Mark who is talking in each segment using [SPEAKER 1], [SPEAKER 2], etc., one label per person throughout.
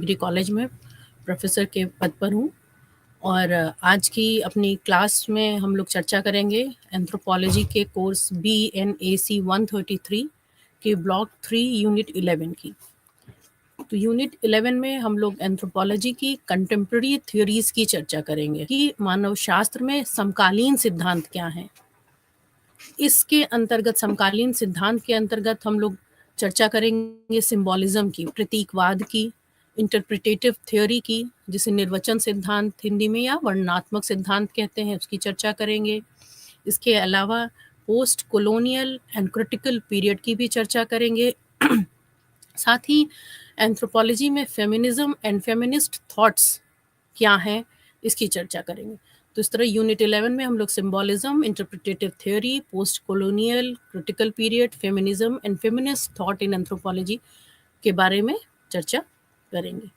[SPEAKER 1] Degree college में professor के पद पर हूँ और आज की अपनी क्लास में हम लोग चर्चा करेंगे एंथ्रोपोलॉजी के कोर्स BNAC 133 के ब्लॉक 3 यूनिट 11 की। तो यूनिट 11 में हम लोग एंथ्रोपोलॉजी की कंटेम्प्रेरी थ्योरीज की चर्चा करेंगे कि मानव शास्त्र में समकालीन सिद्धांत क्या हैं। इसके अंतर्गत समकालीन सिद्धांत के अंतर्गत हम लोग चर्चा करेंगे सिंबॉलिज्म की, प्रतीकवाद की, इंटरप्रिटेटिव थ्योरी की, जिसे निर्वचन सिद्धांत हिंदी में या वर्णनात्मक सिद्धांत कहते हैं, उसकी चर्चा करेंगे। इसके अलावा post colonial and critical period की भी चर्चा करेंगे। साथ ही एंथ्रोपोलॉजी में फेमिनिज्म एंड फेमिनिस्ट थॉट्स क्या हैं, इसकी चर्चा करेंगे। तो इस तरह यूनिट 11 में हम लोग symbolism, interpretative theory, post colonial, critical period, feminism and feminist thought in anthropology के बारे में चर्चा करेंगे।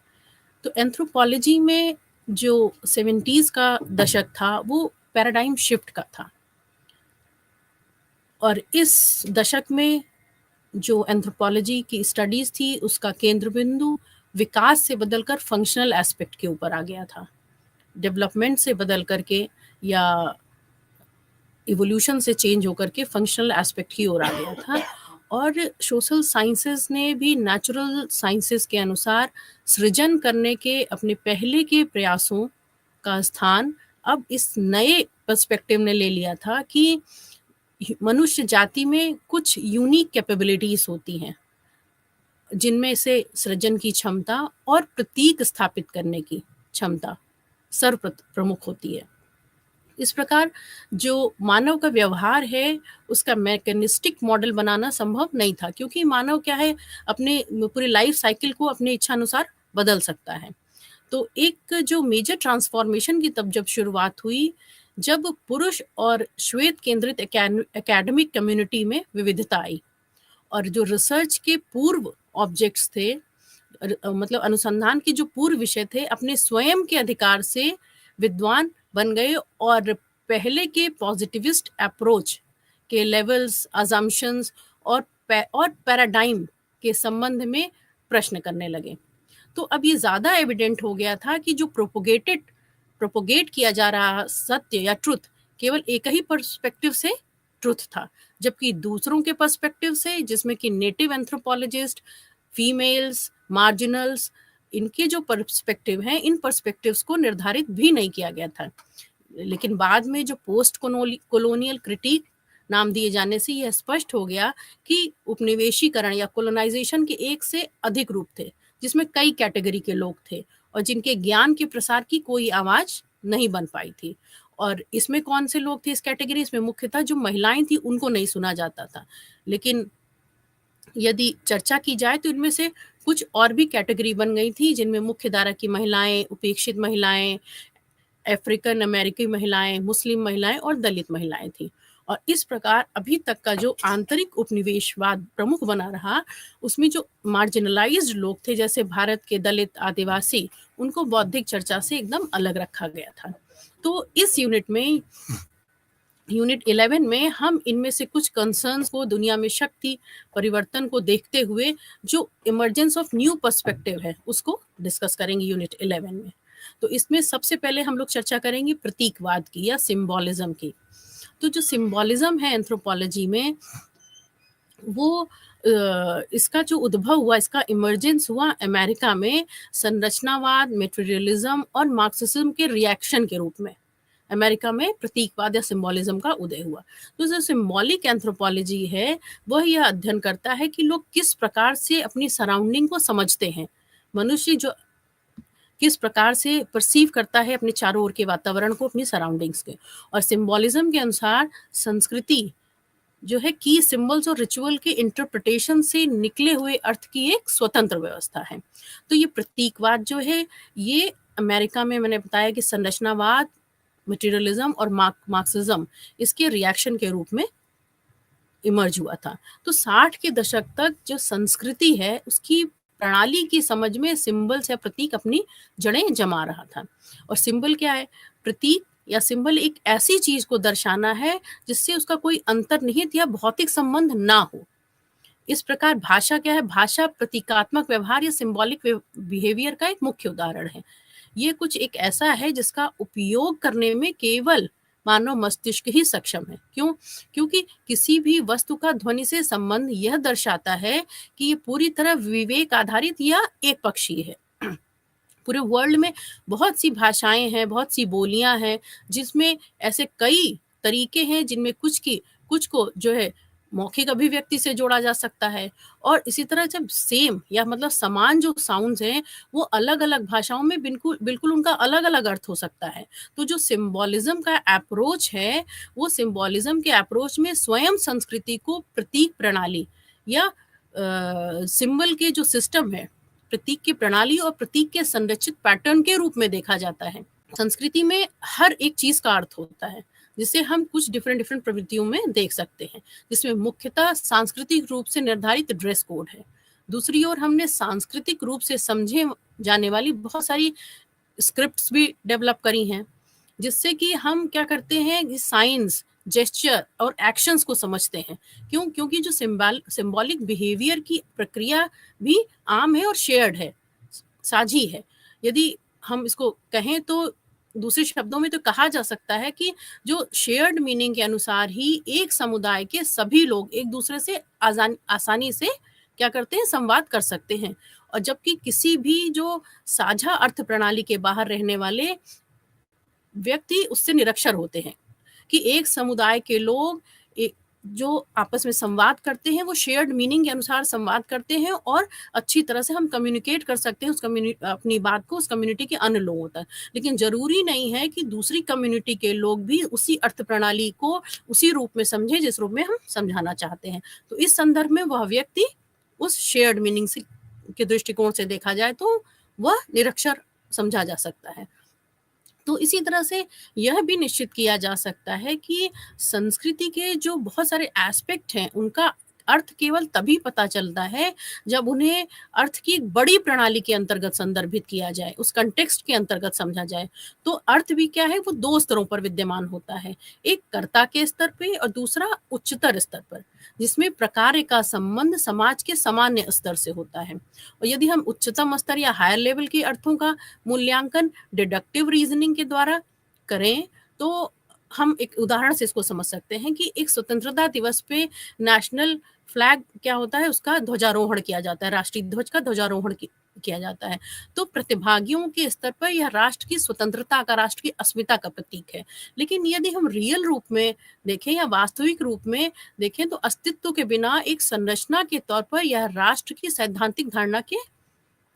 [SPEAKER 1] तो एंथ्रोपोलॉजी में जो 70s का दशक था वो पैराडाइम शिफ्ट का था और इस दशक में जो एंथ्रोपोलॉजी की स्टडीज थी उसका केंद्र बिंदु विकास से बदलकर फंक्शनल एस्पेक्ट के ऊपर आ गया था। डेवलपमेंट से बदल करके या इवोल्यूशन से चेंज होकर के फंक्शनल एस्पेक्ट की ओर आ गया था और सोशल साइंसेस ने भी नेचुरल साइंसेस के अनुसार सृजन करने के अपने पहले के प्रयासों का स्थान अब इस नए पर्सपेक्टिव ने ले लिया था कि मनुष्य जाति में कुछ यूनिक कैपेबिलिटीज होती हैं जिनमें से सृजन की क्षमता और प्रतीक स्थापित करने की क्षमता सर्वप्रमुख होती है। इस प्रकार जो मानव का व्यवहार है उसका मैकेनिस्टिक मॉडल बनाना संभव नहीं था, क्योंकि मानव क्या है, अपने पूरी लाइफ साइकिल को अपने इच्छा अनुसार बदल सकता है। तो एक जो मेजर ट्रांसफॉर्मेशन की तब जब शुरुआत हुई, जब पुरुष और श्वेत केंद्रित एकेडमिक कम्युनिटी में विविधता आई और जो रिसर्च के पूर्व ऑब्जेक्ट्स थे, मतलब अनुसंधान के जो पूर्व विषय थे, अपने स्वयं के अधिकार से विद्वान बन गए और पहले के पॉजिटिविस्ट अप्रोच के लेवल्स, अजम्पशंस और पैराडाइम के संबंध में प्रश्न करने लगे। तो अब ये ज़्यादा एविडेंट हो गया था कि जो प्रोपोगेट किया जा रहा सत्य या ट्रुथ केवल एक ही पर्सपेक्टिव से ट्रुथ था, जबकि दूसरों के पर्सपेक्टिव से, जिसमें कि नेटिव एंथ्रोपोलॉजिस्ट, फीमेल्स, मार्जिनल्स, इनके जो पर्सपेक्टिव हैं, इन पर्सपेक्टिव्स को निर्धारित भी नहीं किया गया था। लेकिन बाद में जो पोस्ट कॉलोनियल क्रिटिक नाम दिए जाने से यह स्पष्ट हो गया कि उपनिवेशीकरण या कोलोनाइजेशन के एक से अधिक रूप थे, जिसमें कई कैटेगरी के लोग थे और जिनके ज्ञान के प्रसार की कोई आवाज नहीं बन पाई थी। और इसमें कौन से लोग थे इस कैटेगरी? इसमें मुख्यतः जो महिलाएं थी उनको नहीं सुना जाता था। लेकिन यदि चर्चा की जाए तो इनमें से कुछ और भी कैटेगरी बन गई थी, जिनमें मुख्य धारा की महिलाएं, उपेक्षित महिलाएं, अफ्रीकन अमेरिकी महिलाएं, मुस्लिम महिलाएं और दलित महिलाएं थी। और इस प्रकार अभी तक का जो आंतरिक उपनिवेशवाद प्रमुख बना रहा, उसमें जो मार्जिनलाइज्ड लोग थे, जैसे भारत के दलित, आदिवासी, उनको बौद्धिक चर्चा से एकदम अलग रखा गया था। तो इस यूनिट 11 में हम इनमें से कुछ कंसर्न्स को, दुनिया में शक्ति परिवर्तन को देखते हुए जो इमर्जेंस ऑफ न्यू पर्सपेक्टिव है उसको डिस्कस करेंगे यूनिट 11 में। तो इसमें सबसे पहले हम लोग चर्चा करेंगे प्रतीकवाद की या सिंबॉलिज्म की। तो जो सिंबॉलिज्म है एंथ्रोपोलॉजी में, वो इसका जो उद्भव हुआ, इसका इमर्जेंस हुआ अमेरिका में संरचनावाद, मेटेरियलिज्म और मार्क्सिज्म के रिएक्शन के रूप में। अमेरिका में प्रतीकवाद या सिंबॉलिज्म का उदय हुआ। तो जो सिंबॉलिक एंथ्रोपोलॉजी है वह यह अध्ययन करता है कि लोग किस प्रकार से अपनी सराउंडिंग को समझते हैं, मनुष्य जो किस प्रकार से परसीव करता है अपने चारों ओर के वातावरण को, अपनी सराउंडिंग्स के। और सिंबॉलिज्म के अनुसार संस्कृति जो है की सिंबल्स और रिचुअल के इंटरप्रिटेशन से निकले हुए अर्थ की एक स्वतंत्र व्यवस्था है। तो ये प्रतीकवाद जो है, ये अमेरिका में मैंने बताया कि संरचनावाद, मटेरियलिज्म और मार्क्सिज्म इसके रिएक्शन के रूप में इमर्ज हुआ था। तो 60 के दशक तक जो संस्कृति है उसकी प्रणाली की समझ में सिंबल्स या प्रतीक अपनी जड़ें जमा रहा था। और सिंबल क्या है? प्रतीक या सिंबल एक ऐसी चीज को दर्शाना है जिससे उसका कोई अंतर्निहित या भौतिक संबंध ना हो। इस प्रकार भाषा क्या है? भाषा प्रतीकात्मक व्यवहार या सिंबॉलिक बिहेवियर का एक मुख्य उदाहरण है। ये कुछ एक ऐसा है जिसका उपयोग करने में केवल मानव मस्तिष्क ही सक्षम है। क्यों? क्योंकि किसी भी वस्तु का ध्वनि से संबंध यह दर्शाता है कि ये पूरी तरह विवेक आधारित या एक पक्षीय है। पूरे वर्ल्ड में बहुत सी भाषाएं हैं, बहुत सी बोलियां हैं, जिसमें ऐसे कई तरीके हैं जिनमें कुछ को जो है मौखिक अभिव्यक्ति से जोड़ा जा सकता है, और इसी तरह जब सेम या मतलब समान जो साउंड्स हैं वो अलग अलग भाषाओं में बिल्कुल बिल्कुल उनका अलग अलग अर्थ हो सकता है। तो जो सिंबॉलिज्म का अप्रोच है, वो सिंबॉलिज्म के अप्रोच में स्वयं संस्कृति को प्रतीक प्रणाली या सिंबल के जो सिस्टम है, प्रतीक की प्रणाली और प्रतीक के संरचित पैटर्न के रूप में देखा जाता है। संस्कृति में हर एक चीज का अर्थ होता है, जिसे हम कुछ डिफरेंट प्रवृत्तियों में देख सकते हैं, जिसमें मुख्यतः सांस्कृतिक रूप से निर्धारित ड्रेस कोड है। दूसरी ओर हमने सांस्कृतिक रूप से समझे जाने वाली बहुत सारी स्क्रिप्ट्स भी डेवलप करी हैं, जिससे कि हम क्या करते हैं, साइंस, जेस्चर और एक्शंस को समझते हैं। क्यों? क्योंकि जो सिंबॉलिक बिहेवियर की प्रक्रिया भी आम है और शेयर्ड है, साझी है। यदि हम इसको कहें तो दूसरे शब्दों में तो कहा जा सकता है कि जो शेयर्ड मीनिंग के अनुसार ही एक समुदाय के सभी लोग एक दूसरे से आसानी से क्या करते हैं, संवाद कर सकते हैं। और जबकि किसी भी जो साझा अर्थ प्रणाली के बाहर रहने वाले व्यक्ति उससे निरक्षर होते हैं, कि एक समुदाय के लोग जो आपस में संवाद करते हैं वो शेयर्ड मीनिंग के अनुसार संवाद करते हैं, और अच्छी तरह से हम कम्युनिकेट कर सकते हैं अपनी बात को उस कम्युनिटी के अन्य लोगों तक। लेकिन जरूरी नहीं है कि दूसरी कम्युनिटी के लोग भी उसी अर्थ प्रणाली को उसी रूप में समझे जिस रूप में हम समझाना चाहते हैं। तो इस संदर्भ में वह व्यक्ति उस शेयर्ड मीनिंग के दृष्टिकोण से देखा जाए तो वह निरक्षर समझा जा सकता है। तो इसी तरह से यह भी निश्चित किया जा सकता है कि संस्कृति के जो बहुत सारे एस्पेक्ट हैं उनका अर्थ केवल तभी पता चलता है जब उन्हें अर्थ की एक बड़ी प्रणाली के अंतर्गत संदर्भित किया जाए, उस कंटेक्स्ट के अंतर्गत समझा जाए। तो अर्थ भी क्या है, वो दो स्तरों पर विद्यमान होता है, एक कर्ता के स्तर पे और दूसरा उच्चतर स्तर पर, जिसमें प्रकार का संबंध समाज के सामान्य स्तर से होता है। और यदि हम उच्चतम स्तर या हायर लेवल के अर्थों का मूल्यांकन डिडक्टिव रीजनिंग के द्वारा करें तो हम एक उदाहरण से इसको समझ सकते हैं कि एक स्वतंत्रता दिवस पे नेशनल फ्लैग क्या होता है, उसका ध्वजारोहण किया जाता है, राष्ट्रीय ध्वज का ध्वजारोहण किया जाता है। तो प्रतिभागियों के स्तर पर यह राष्ट्र की स्वतंत्रता का, राष्ट्र की अस्मिता का प्रतीक है। लेकिन यदि हम रियल रूप में देखें या वास्तविक रूप में देखें तो अस्तित्व के बिना एक संरचना के तौर पर यह राष्ट्र की सैद्धांतिक धारणा के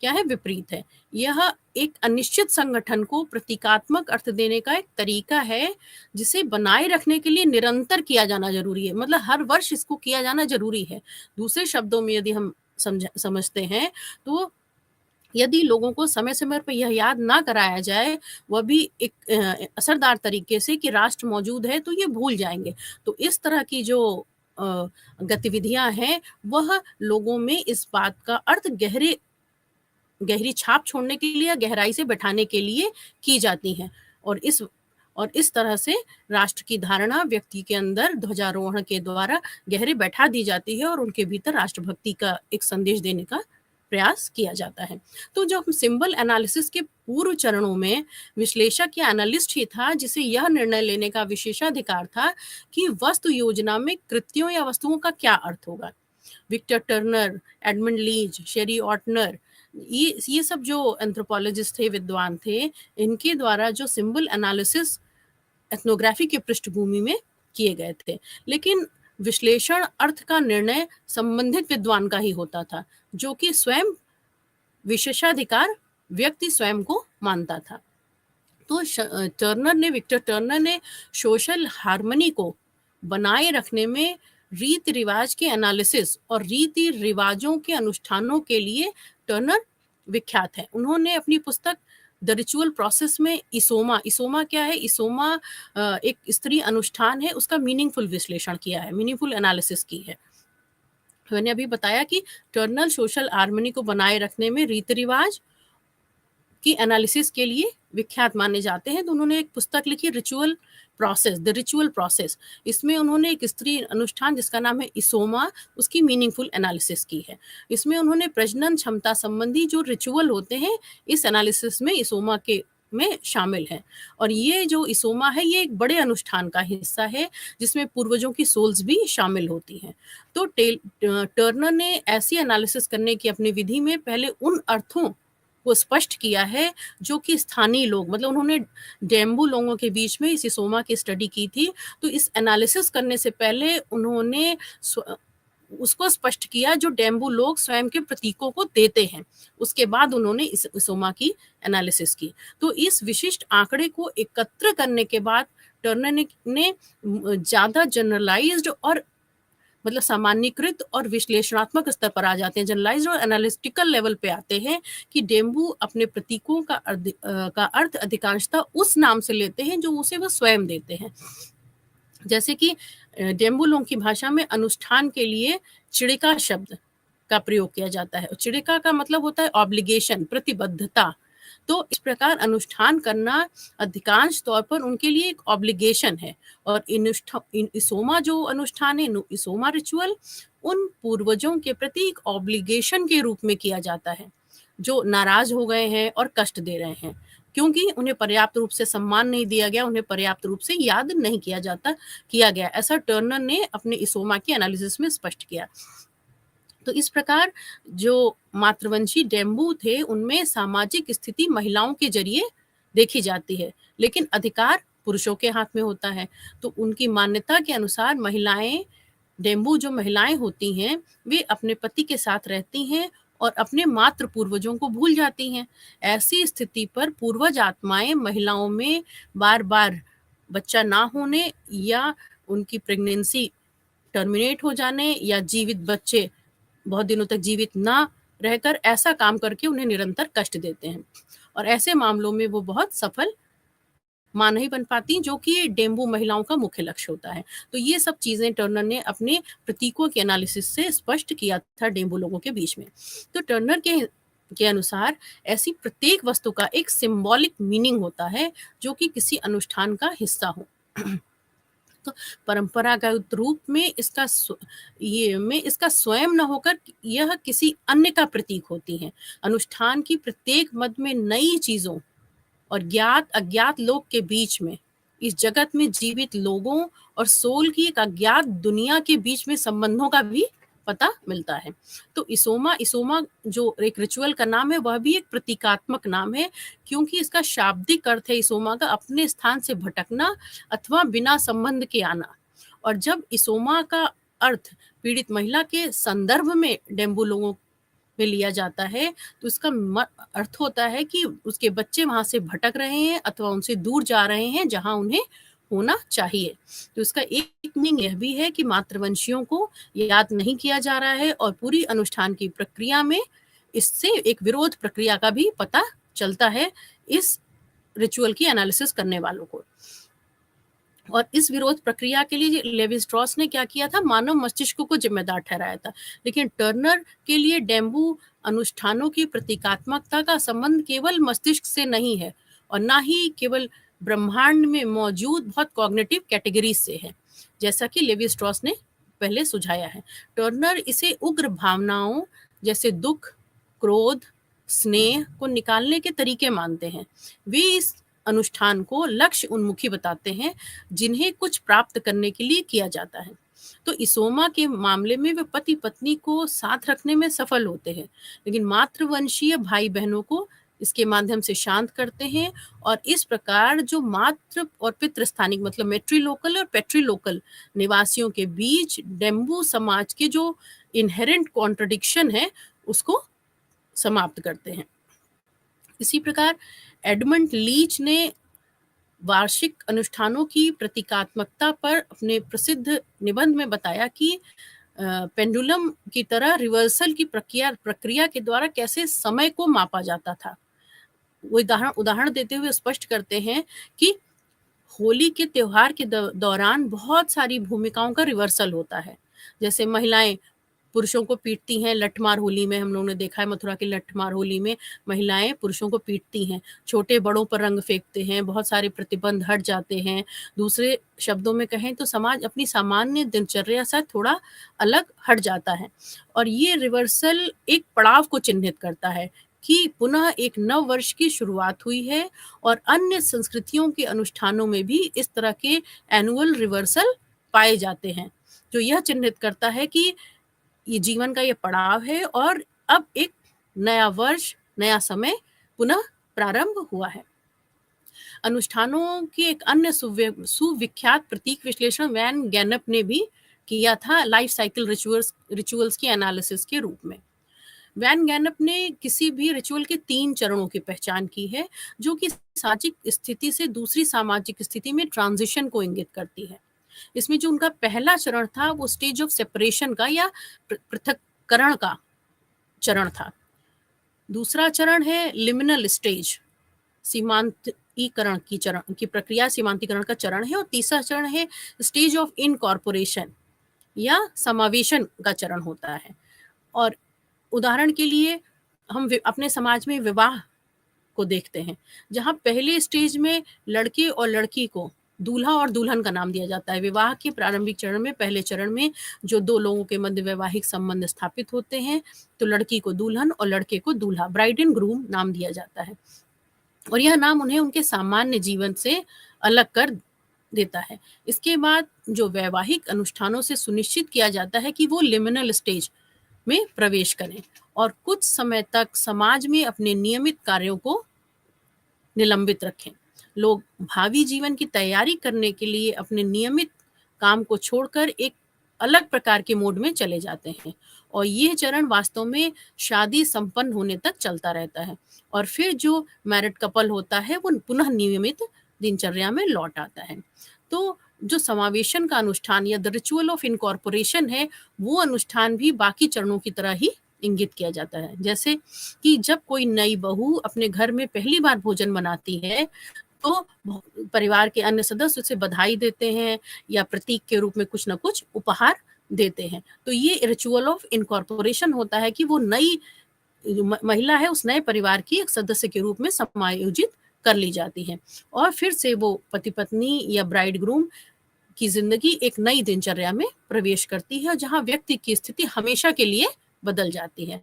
[SPEAKER 1] क्या है, विपरीत है। यह एक अनिश्चित संगठन को प्रतीकात्मक अर्थ देने का एक तरीका है, जिसे बनाए रखने के लिए निरंतर किया जाना जरूरी है, मतलब हर वर्ष इसको किया जाना जरूरी है। दूसरे शब्दों में यदि हम समझते हैं तो यदि लोगों को समय समय पर यह याद ना कराया जाए, वह भी एक असरदार तरीके से कि राष्ट्र मौजूद है, तो ये भूल जाएंगे। तो इस तरह की जो गतिविधियां हैं वह लोगों में इस बात का अर्थ गहरी छाप छोड़ने के लिए, गहराई से बैठाने के लिए की जाती हैं। और इस तरह से राष्ट्र की धारणा व्यक्ति के अंदर ध्वजारोहण के द्वारा गहरे बैठा दी जाती है और उनके भीतर राष्ट्रभक्ति का एक संदेश देने का प्रयास किया जाता है। तो जब सिंबल एनालिसिस के पूर्व चरणों में विश्लेषक या एनालिस्ट ही था जिसे यह निर्णय लेने का विशेषाधिकार था कि वस्तु योजना में कृत्यों या वस्तुओं का क्या अर्थ होगा। विक्टर टर्नर, एडमंड लीच, शेरी ऑर्टनर, ये सब जो एंथ्रोपोलॉजिस्ट थे, विद्वान थे, इनके द्वारा जो सिंबल एनालिसिस एथनोग्राफी की पृष्ठभूमि में किए गए थे। लेकिन विश्लेषण अर्थ का निर्णय संबंधित विद्वान का ही होता था, जो कि स्वयं विशेषाधिकार व्यक्ति स्वयं को मानता था। तो विक्टर टर्नर ने सोशल हार्मनी को बनाए रखने में रीति रिवाज के एनालिसिस और रीति रिवाजों के अनुष्ठानों के लिए टर्नर विख्यात है। उन्होंने अपनी पुस्तक द रिचुअल प्रोसेस में इसोमा क्या है, इसोमा एक स्त्री अनुष्ठान है, उसका मीनिंगफुल विश्लेषण किया है, मीनिंगफुल एनालिसिस की है। मैंने अभी बताया कि टर्नर सोशल हार्मनी को बनाए रखने में रीति रिवाज की एनालिसिस के लिए विख्यात माने जाते हैं। तो उन्होंने एक पुस्तक लिखी ritual process, the ritual process. इसमें उन्होंने एक स्त्री अनुष्ठान जिसका नाम है इसोमा, उसकी मीनिंगफुल एनालिसिस की है। इसमें उन्होंने प्रजनन क्षमता संबंधी जो रिचुअल होते हैं इस एनालिसिस में इसोमा के में शामिल है। और ये जो इसोमा है ये एक बड़े अनुष्ठान का हिस्सा है जिसमें पूर्वजों की सोल्स भी शामिल होती हैं। तो टर्नर ने ऐसी एनालिसिस करने की अपनी विधि में पहले उन अर्थों को स्पष्ट किया है जो कि स्थानीय लोग, मतलब उन्होंने डेम्बू लोगों के बीच में इस इसोमा की स्टडी की थी। तो इस एनालिसिस करने से पहले उन्होंने उसको स्पष्ट किया जो डेम्बू लोग स्वयं के प्रतीकों को देते हैं। उसके बाद उन्होंने इस इसोमा की एनालिसिस की। तो इस विशिष्ट आंकड़े को एकत्र करने के बाद टर्नर ने ज़्यादा जनरलाइज्ड और मतलब सामान्यीकृत और विश्लेषणात्मक स्तर पर आ जाते हैं, जनरलाइज्ड और एनालिटिकल लेवल पे आते हैं कि डेम्बू अपने प्रतीकों का अर्थ अधिकांशतः उस नाम से लेते हैं जो उसे वो स्वयं देते हैं। जैसे कि डेम्बू लोगों की भाषा में अनुष्ठान के लिए चिड़िका शब्द का प्रयोग किया जाता है। चिड़िका का मतलब होता है ऑब्लिगेशन, प्रतिबद्धता। तो इस प्रकार अनुष्ठान करना अधिकांश तौर पर उनके लिए एक ऑब्लिगेशन है। और इसोमा जो अनुष्ठान है, इसोमा रिचुअल, उन पूर्वजों के प्रति एक ऑब्लिगेशन के रूप में किया जाता है जो नाराज हो गए हैं और कष्ट दे रहे हैं, क्योंकि उन्हें पर्याप्त रूप से सम्मान नहीं दिया गया, उन्हें पर्याप्त रूप से याद नहीं किया गया। ऐसा टर्नर ने अपने इसोमा की एनालिसिस में स्पष्ट किया। तो इस प्रकार जो मातृवंशी डेम्बू थे उनमें सामाजिक स्थिति महिलाओं के जरिए देखी जाती है, लेकिन अधिकार पुरुषों के हाथ में होता है। तो उनकी मान्यता के अनुसार डेम्बू जो महिलाएं होती हैं वे अपने पति के साथ रहती हैं और अपने मातृ पूर्वजों को भूल जाती हैं। ऐसी स्थिति पर पूर्वज आत्माएं महिलाओं में बार बार बच्चा ना होने या उनकी प्रेगनेंसी टर्मिनेट हो जाने या जीवित बच्चे बहुत दिनों तक जीवित ना रहकर ऐसा काम करके उन्हें निरंतर कष्ट देते हैं। और ऐसे मामलों में वो बहुत सफल मां नहीं बन पाती, जो कि डेम्बू महिलाओं का मुख्य लक्ष्य होता है। तो ये सब चीजें टर्नर ने अपने प्रतीकों के एनालिसिस से स्पष्ट किया था डेम्बू लोगों के बीच में। तो टर्नर के अनुसार ऐसी प्रत्येक वस्तु का एक सिंबॉलिक मीनिंग होता है जो कि किसी अनुष्ठान का हिस्सा हो। तो परंपरागत रूप में इसका स्वयं न होकर यह किसी अन्य का प्रतीक होती है। अनुष्ठान की प्रत्येक मद में नई चीजों और ज्ञात अज्ञात लोग के बीच में, इस जगत में जीवित लोगों और सोल की एक अज्ञात दुनिया के बीच में संबंधों का भी पता मिलता है। तो इसोमा जो एक रिचुअल का नाम है वह भी एक प्रतीकात्मक नाम है, क्योंकि इसका शाब्दिक अर्थ है इसोमा का अपने स्थान से भटकना अथवा बिना संबंध के आना। और जब इसोमा का अर्थ पीड़ित महिला के संदर्भ में डेम्बू लोगों में लिया जाता है तो इसका अर्थ होता है कि उसके बच्चे वहां से भटक रहे हैं अथवा उनसे दूर जा रहे हैं जहां उन्हें होना चाहिए। तो इसका एक मीनिंग यह भी है कि मातृवंशियों को याद नहीं किया जा रहा है और पूरी अनुष्ठान की प्रक्रिया में इससे एक विरोध प्रक्रिया का भी पता चलता है इस रिचुअल की एनालिसिस करने वालों को। और इस विरोध प्रक्रिया के लिए लेवी स्ट्रॉस ने क्या किया था, मानव मस्तिष्क को जिम्मेदार ठहराया था। लेकिन टर्नर के लिए डेम्बू अनुष्ठानों की प्रतीकात्मकता का संबंध केवल मस्तिष्क से नहीं है और ना ही केवल ब्रह्मांड में मौजूद बहुत कॉग्निटिव कैटेगरीज से है, जैसा कि लेवी स्ट्रॉस ने पहले सुझाया है। टर्नर इसे उग्र भावनाओं जैसे दुख, क्रोध, स्नेह को निकालने के तरीके मानते हैं। वे इस अनुष्ठान को लक्ष्य उन्मुखी बताते हैं जिन्हें कुछ प्राप्त करने के लिए किया जाता है। तो इसोमा के मामले में वे पति पत्नी को साथ रखने में सफल होते हैं, लेकिन मातृवंशीय भाई बहनों को इसके माध्यम से शांत करते हैं। और इस प्रकार जो मातृ और पितृस्थानिक मतलब मेट्रीलोकल और पेट्रीलोकल निवासियों के बीच डेम्बू समाज के जो इनहेरेंट कॉन्ट्रडिक्शन है उसको समाप्त करते हैं। इसी प्रकार एडमंड लीच ने वार्षिक अनुष्ठानों की प्रतीकात्मकता पर अपने प्रसिद्ध निबंध में बताया कि पेंडुलम की तरह रिवर्सल की प्रक्रिया के द्वारा कैसे समय को मापा जाता था। वो उदाहरण देते हुए स्पष्ट करते हैं कि होली के त्योहार के दौरान बहुत सारी भूमिकाओं का रिवर्सल होता है। जैसे महिलाएं पुरुषों को पीटती हैं। लठमार होली में हम लोगों ने देखा है, मथुरा की लठमार होली में महिलाएं पुरुषों को पीटती हैं, छोटे बड़ों पर रंग फेंकते हैं, बहुत सारे प्रतिबंध हट जाते हैं। दूसरे शब्दों में कहें तो समाज अपनी सामान्य दिनचर्या से थोड़ा अलग हट जाता है, और ये रिवर्सल एक पड़ाव को चिन्हित करता है कि पुनः एक नव वर्ष की शुरुआत हुई है। और अन्य संस्कृतियों के अनुष्ठानों में भी इस तरह के एनुअल रिवर्सल पाए जाते हैं, जो यह चिन्हित करता है कि ये जीवन का ये पड़ाव है और अब एक नया वर्ष, नया समय पुनः प्रारंभ हुआ है। अनुष्ठानों की एक अन्य सुविख्यात प्रतीक विश्लेषण वैन गैनप ने भी किया था लाइफ साइकिल रिचुअल्स के एनालिसिस के रूप में। वैन गैनप ने किसी भी रिचुअल के 3 चरणों की पहचान की है, जो कि सामाजिक स्थिति से दूसरी सामाजिक स्थिति में ट्रांजिशन को इंगित करती है। इसमें जो उनका पहला चरण था वो स्टेज ऑफ सेपरेशन का या पृथक्करण का चरण था। दूसरा चरण है लिमिनल स्टेज, सीमांतीकरण की प्रक्रिया, सीमांतीकरण का चरण है। और तीसरा चरण है स्टेज ऑफ इनकॉर्पोरेशन या समावेशन का चरण होता है। और उदाहरण के लिए हम अपने समाज में विवाह को देखते हैं, जहां पहले स्टेज में लड़के और लड़की को दूल्हा और दुल्हन का नाम दिया जाता है। विवाह के प्रारंभिक चरण में, पहले चरण में जो 2 लोगों के मध्य वैवाहिक संबंध स्थापित होते हैं, तो लड़की को दुल्हन और लड़के को दूल्हा, ब्राइड एंड ग्रूम नाम दिया जाता है, और यह नाम उन्हें उनके सामान्य जीवन से अलग कर देता है। इसके बाद जो वैवाहिक अनुष्ठानों से सुनिश्चित किया जाता है कि वो लिमिनल स्टेज में प्रवेश करें और कुछ समय तक समाज में अपने नियमित कार्यों को निलंबित रखें। लोग भावी जीवन की तैयारी करने के लिए अपने नियमित काम को छोड़कर एक अलग प्रकार के मोड में चले जाते हैं, और यह चरण वास्तव में शादी संपन्न होने तक चलता रहता है, और फिर जो मैरिड कपल होता है वो पुनः नियमित दिनचर्या में लौट आता है। तो जो समावेशन का अनुष्ठान या द रिचुअल ऑफ इनकॉर्पोरेशन है, वो अनुष्ठान भी बाकी चरणों की तरह ही इंगित किया जाता है। जैसे कि जब कोई नई बहू अपने घर में पहली बार भोजन बनाती है, तो परिवार के अन्य सदस्य उसे बधाई देते हैं या प्रतीक के रूप में कुछ न कुछ उपहार देते हैं। तो ये रिचुअल ऑफ इनकॉर्पोरेशन होता है कि वो नई महिला है उस नए परिवार की एक सदस्य के रूप में समायोजित कर ली जाती है, और फिर से वो पति पत्नी या ब्राइड ग्रूम की जिंदगी एक नई दिनचर्या में प्रवेश करती है, जहां व्यक्ति की स्थिति हमेशा के लिए बदल जाती है।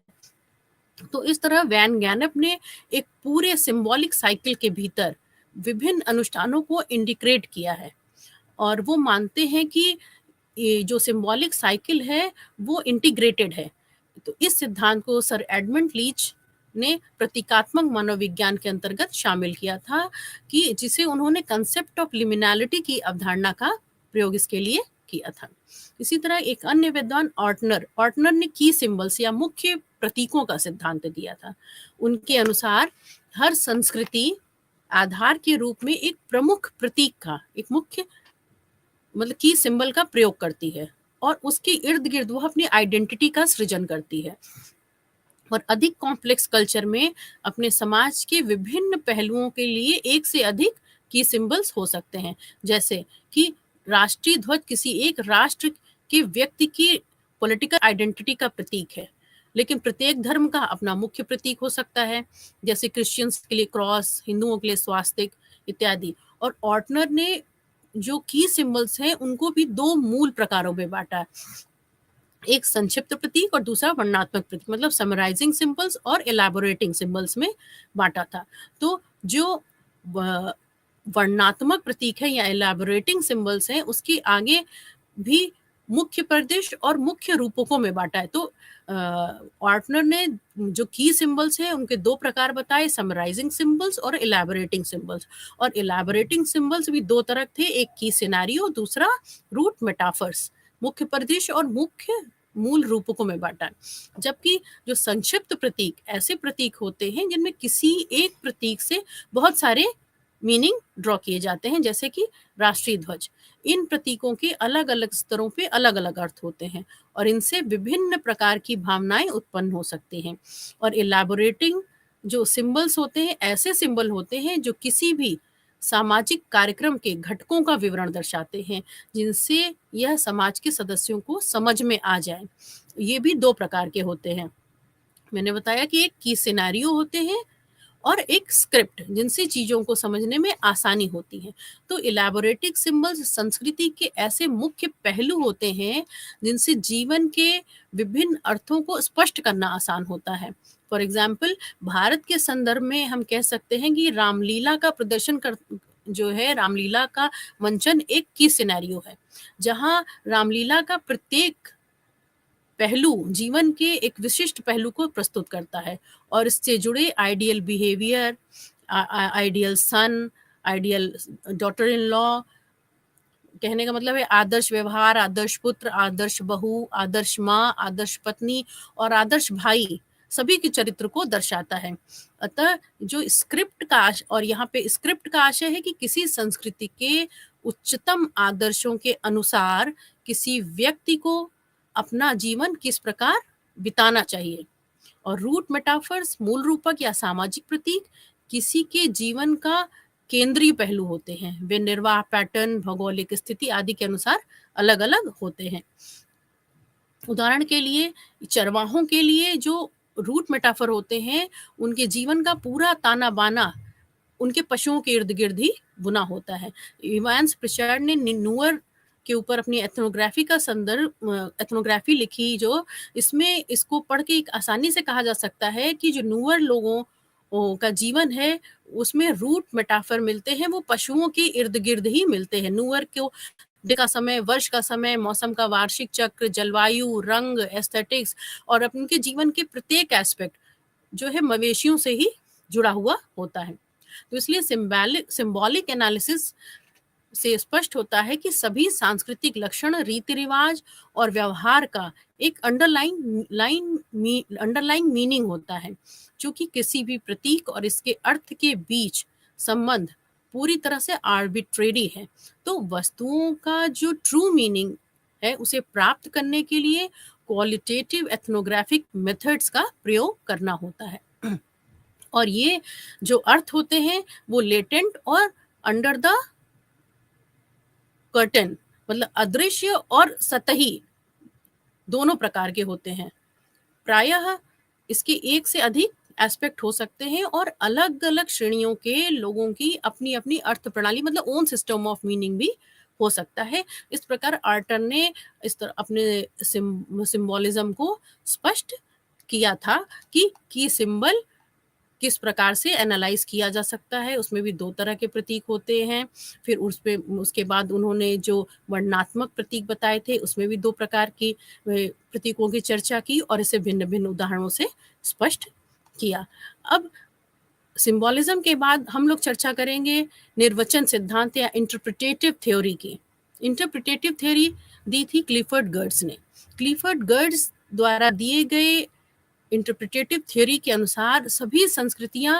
[SPEAKER 1] तो इस तरह वैन गैनप ने एक पूरे सिंबॉलिक साइकिल के भीतर विभिन्न अनुष्ठानों को इंटीग्रेट किया है, और वो मानते हैं कि ये जो सिंबॉलिक साइकिल है वो इंटीग्रेटेड है। तो इस सिद्धांत को सर एडमंड लीच ने प्रतीकात्मक मनोविज्ञान के अंतर्गत शामिल किया था, कि जिसे उन्होंने कंसेप्ट ऑफ लिमिनैलिटी की अवधारणा का प्रयोग इसके लिए किया था। इसी तरह एक अन्य विद्वान ऑर्टनर ने की सिंबल्स या मुख्य प्रतीकों का सिद्धांत दिया था। उनके अनुसार हर संस्कृति आधार के रूप में एक प्रमुख प्रतीक का, एक मुख्य मतलब की सिंबल का प्रयोग करती है, और उसके इर्द गिर्द वो अपनी आइडेंटिटी का सृजन करती है। और अधिक कॉम्प्लेक्स कल्चर में अपने समाज के विभिन्न पहलुओं के लिए एक से अधिक की सिंबल्स हो सकते हैं, जैसे कि राष्ट्रीय ध्वज किसी एक राष्ट्र के व्यक्ति की पॉलिटिकल आइडेंटिटी का प्रतीक है, लेकिन प्रत्येक धर्म का अपना मुख्य प्रतीक हो सकता है, जैसे क्रिश्चियंस के लिए क्रॉस, हिंदुओं के लिए स्वास्तिक इत्यादि। और ऑर्टनर ने जो की सिंबल्स हैं उनको भी 2 मूल प्रकारों में बांटा, एक संक्षिप्त प्रतीक और दूसरा वर्णनात्मक प्रतीक, मतलब समराइजिंग सिंबल्स और एलैबोरेटिंग सिंबल्स में बांटा था। तो जो वर्णनात्मक प्रतीक है या एलैबोरेटिंग सिंबल्स हैं, उसके आगे भी मुख्य प्रदेश और मुख्य रूपकों में बांटा है। तो ऑर्टनर ने जो की सिंबल्स हैं उनके 2 प्रकार बताए, समराइजिंग सिंबल्स और एलैबोरेटिंग सिंबल्स। और एलैबोरेटिंग सिंबल्स भी 2 तरह थे, एक की सिनेरियो, दूसरा रूट मेटाफर्स, मुख्य प्रदेश और मुख्य मूल रूपकों में बांटा। जबकि जो संक्षिप्त प्रतीक ऐसे प्रतीक होते हैं जिनमें किसी एक प्रतीक से बहुत सारे मीनिंग ड्रॉ किए जाते हैं, जैसे कि राष्ट्रीय ध्वज। इन प्रतीकों के अलग अलग स्तरों पे अलग अलग अर्थ होते हैं, और इनसे विभिन्न प्रकार की भावनाएं उत्पन्न हो सकती हैं। और एलैबोरेटिंग जो सिंबल्स होते हैं ऐसे सिंबल होते हैं जो किसी भी सामाजिक कार्यक्रम के घटकों का विवरण दर्शाते हैं, जिनसे यह समाज के सदस्यों को समझ में आ जाए। ये भी 2 प्रकार के होते हैं। मैंने बताया कि एक की सिनेरियो होते हैं और एक स्क्रिप्ट, जिनसे चीज़ों को समझने में आसानी होती है। तो इलैबोरेटिव सिंबल्स संस्कृति के ऐसे मुख्य पहलू होते हैं, जिनसे जीवन के विभिन्न अर्थों को स्पष्ट करना आसान होता है। फॉर एग्ज़ाम्पल, भारत के संदर्भ में हम कह सकते हैं कि रामलीला का प्रदर्शन कर जो है, रामलीला का मंचन एक की सिनेरियो है, जहाँ रामलीला का प्रत्येक पहलू जीवन के एक विशिष्ट पहलू को प्रस्तुत करता है और इससे जुड़े ideal behaviour, ideal son, ideal daughter in law, कहने का मतलब है आदर्श व्यवहार, आदर्श पुत्र, आदर्श बहू, आदर्श माँ, आदर्श पत्नी और आदर्श भाई, सभी के चरित्र को दर्शाता है। अतः जो स्क्रिप्ट का और यहाँ पे स्क्रिप्ट का आशय है कि किसी संस्कृति के उच्चतम आदर्शों के अनुसार किसी व्यक्ति को अपना जीवन किस प्रकार बिताना चाहिए। और रूट मेटाफर्स, मूल रूपक या सामाजिक प्रतीक, किसी के जीवन का केंद्रीय पहलू होते हैं। वे निर्वाह पैटर्न, भौगोलिक स्थिति आदि के अनुसार अलग अलग होते हैं। उदाहरण के लिए चरवाहों के लिए जो रूट मेटाफर होते हैं, उनके जीवन का पूरा ताना बाना उनके पशुओं के इर्द गिर्द ही बुना होता है। इवांस प्रिचार्ड ने न्यूअर के ऊपर अपनी एथनोग्राफी का संदर्भ एथनोग्राफी लिखी, जो इसमें इसको पढ़ के एक आसानी से कहा जा सकता है कि जो न्यूअर लोगों का जीवन है, उसमें रूट मेटाफर मिलते हैं, वो पशुओं के इर्द गिर्द ही मिलते हैं। न्यूअर को दिन का समय, वर्ष का समय, मौसम का वार्षिक चक्र, जलवायु, रंग, एस्थेटिक्स और उनके जीवन के प्रत्येक एस्पेक्ट जो है मवेशियों से ही जुड़ा हुआ होता है। तो इसलिए सिंबॉलिक एनालिसिस से स्पष्ट होता है कि सभी सांस्कृतिक लक्षण, रीति रिवाज और व्यवहार का एक अंडरलाइन मीनिंग होता है, जो कि किसी भी प्रतीक और इसके अर्थ के बीच संबंध पूरी तरह से आर्बिट्रेरी है। तो वस्तुओं का जो ट्रू मीनिंग है, उसे प्राप्त करने के लिए क्वालिटेटिव एथनोग्राफिक मेथड्स का प्रयोग करना होता है। और ये जो अर्थ होते हैं, वो लेटेंट और अंडर द कर्टन, मतलब अदृश्य और सतही, दोनों प्रकार के होते हैं। प्रायः इसके एक से अधिक एस्पेक्ट हो सकते हैं और अलग अलग श्रेणियों के लोगों की अपनी अपनी अर्थ प्रणाली, मतलब ओन सिस्टम ऑफ मीनिंग भी हो सकता है। इस प्रकार आर्टर ने इस तरह अपने सिंबोलिज्म को स्पष्ट किया था कि सिंबल किस प्रकार से एनालाइज किया जा सकता है। उसमें भी 2 तरह के प्रतीक होते हैं। फिर उसके बाद उन्होंने जो वर्णनात्मक प्रतीक बताए थे, उसमें भी 2 प्रकार की प्रतीकों की चर्चा की और इसे भिन्न भिन्न उदाहरणों से स्पष्ट किया। अब सिंबोलिज्म के बाद हम लोग चर्चा करेंगे निर्वचन सिद्धांत या इंटरप्रिटेटिव थ्योरी की। इंटरप्रिटेटिव थ्योरी दी थी क्लिफर्ड गर्ट्ज ने। क्लिफर्ड गर्ट्ज द्वारा दिए गए इंटरप्रिटेटिव थ्योरी के अनुसार सभी संस्कृतियां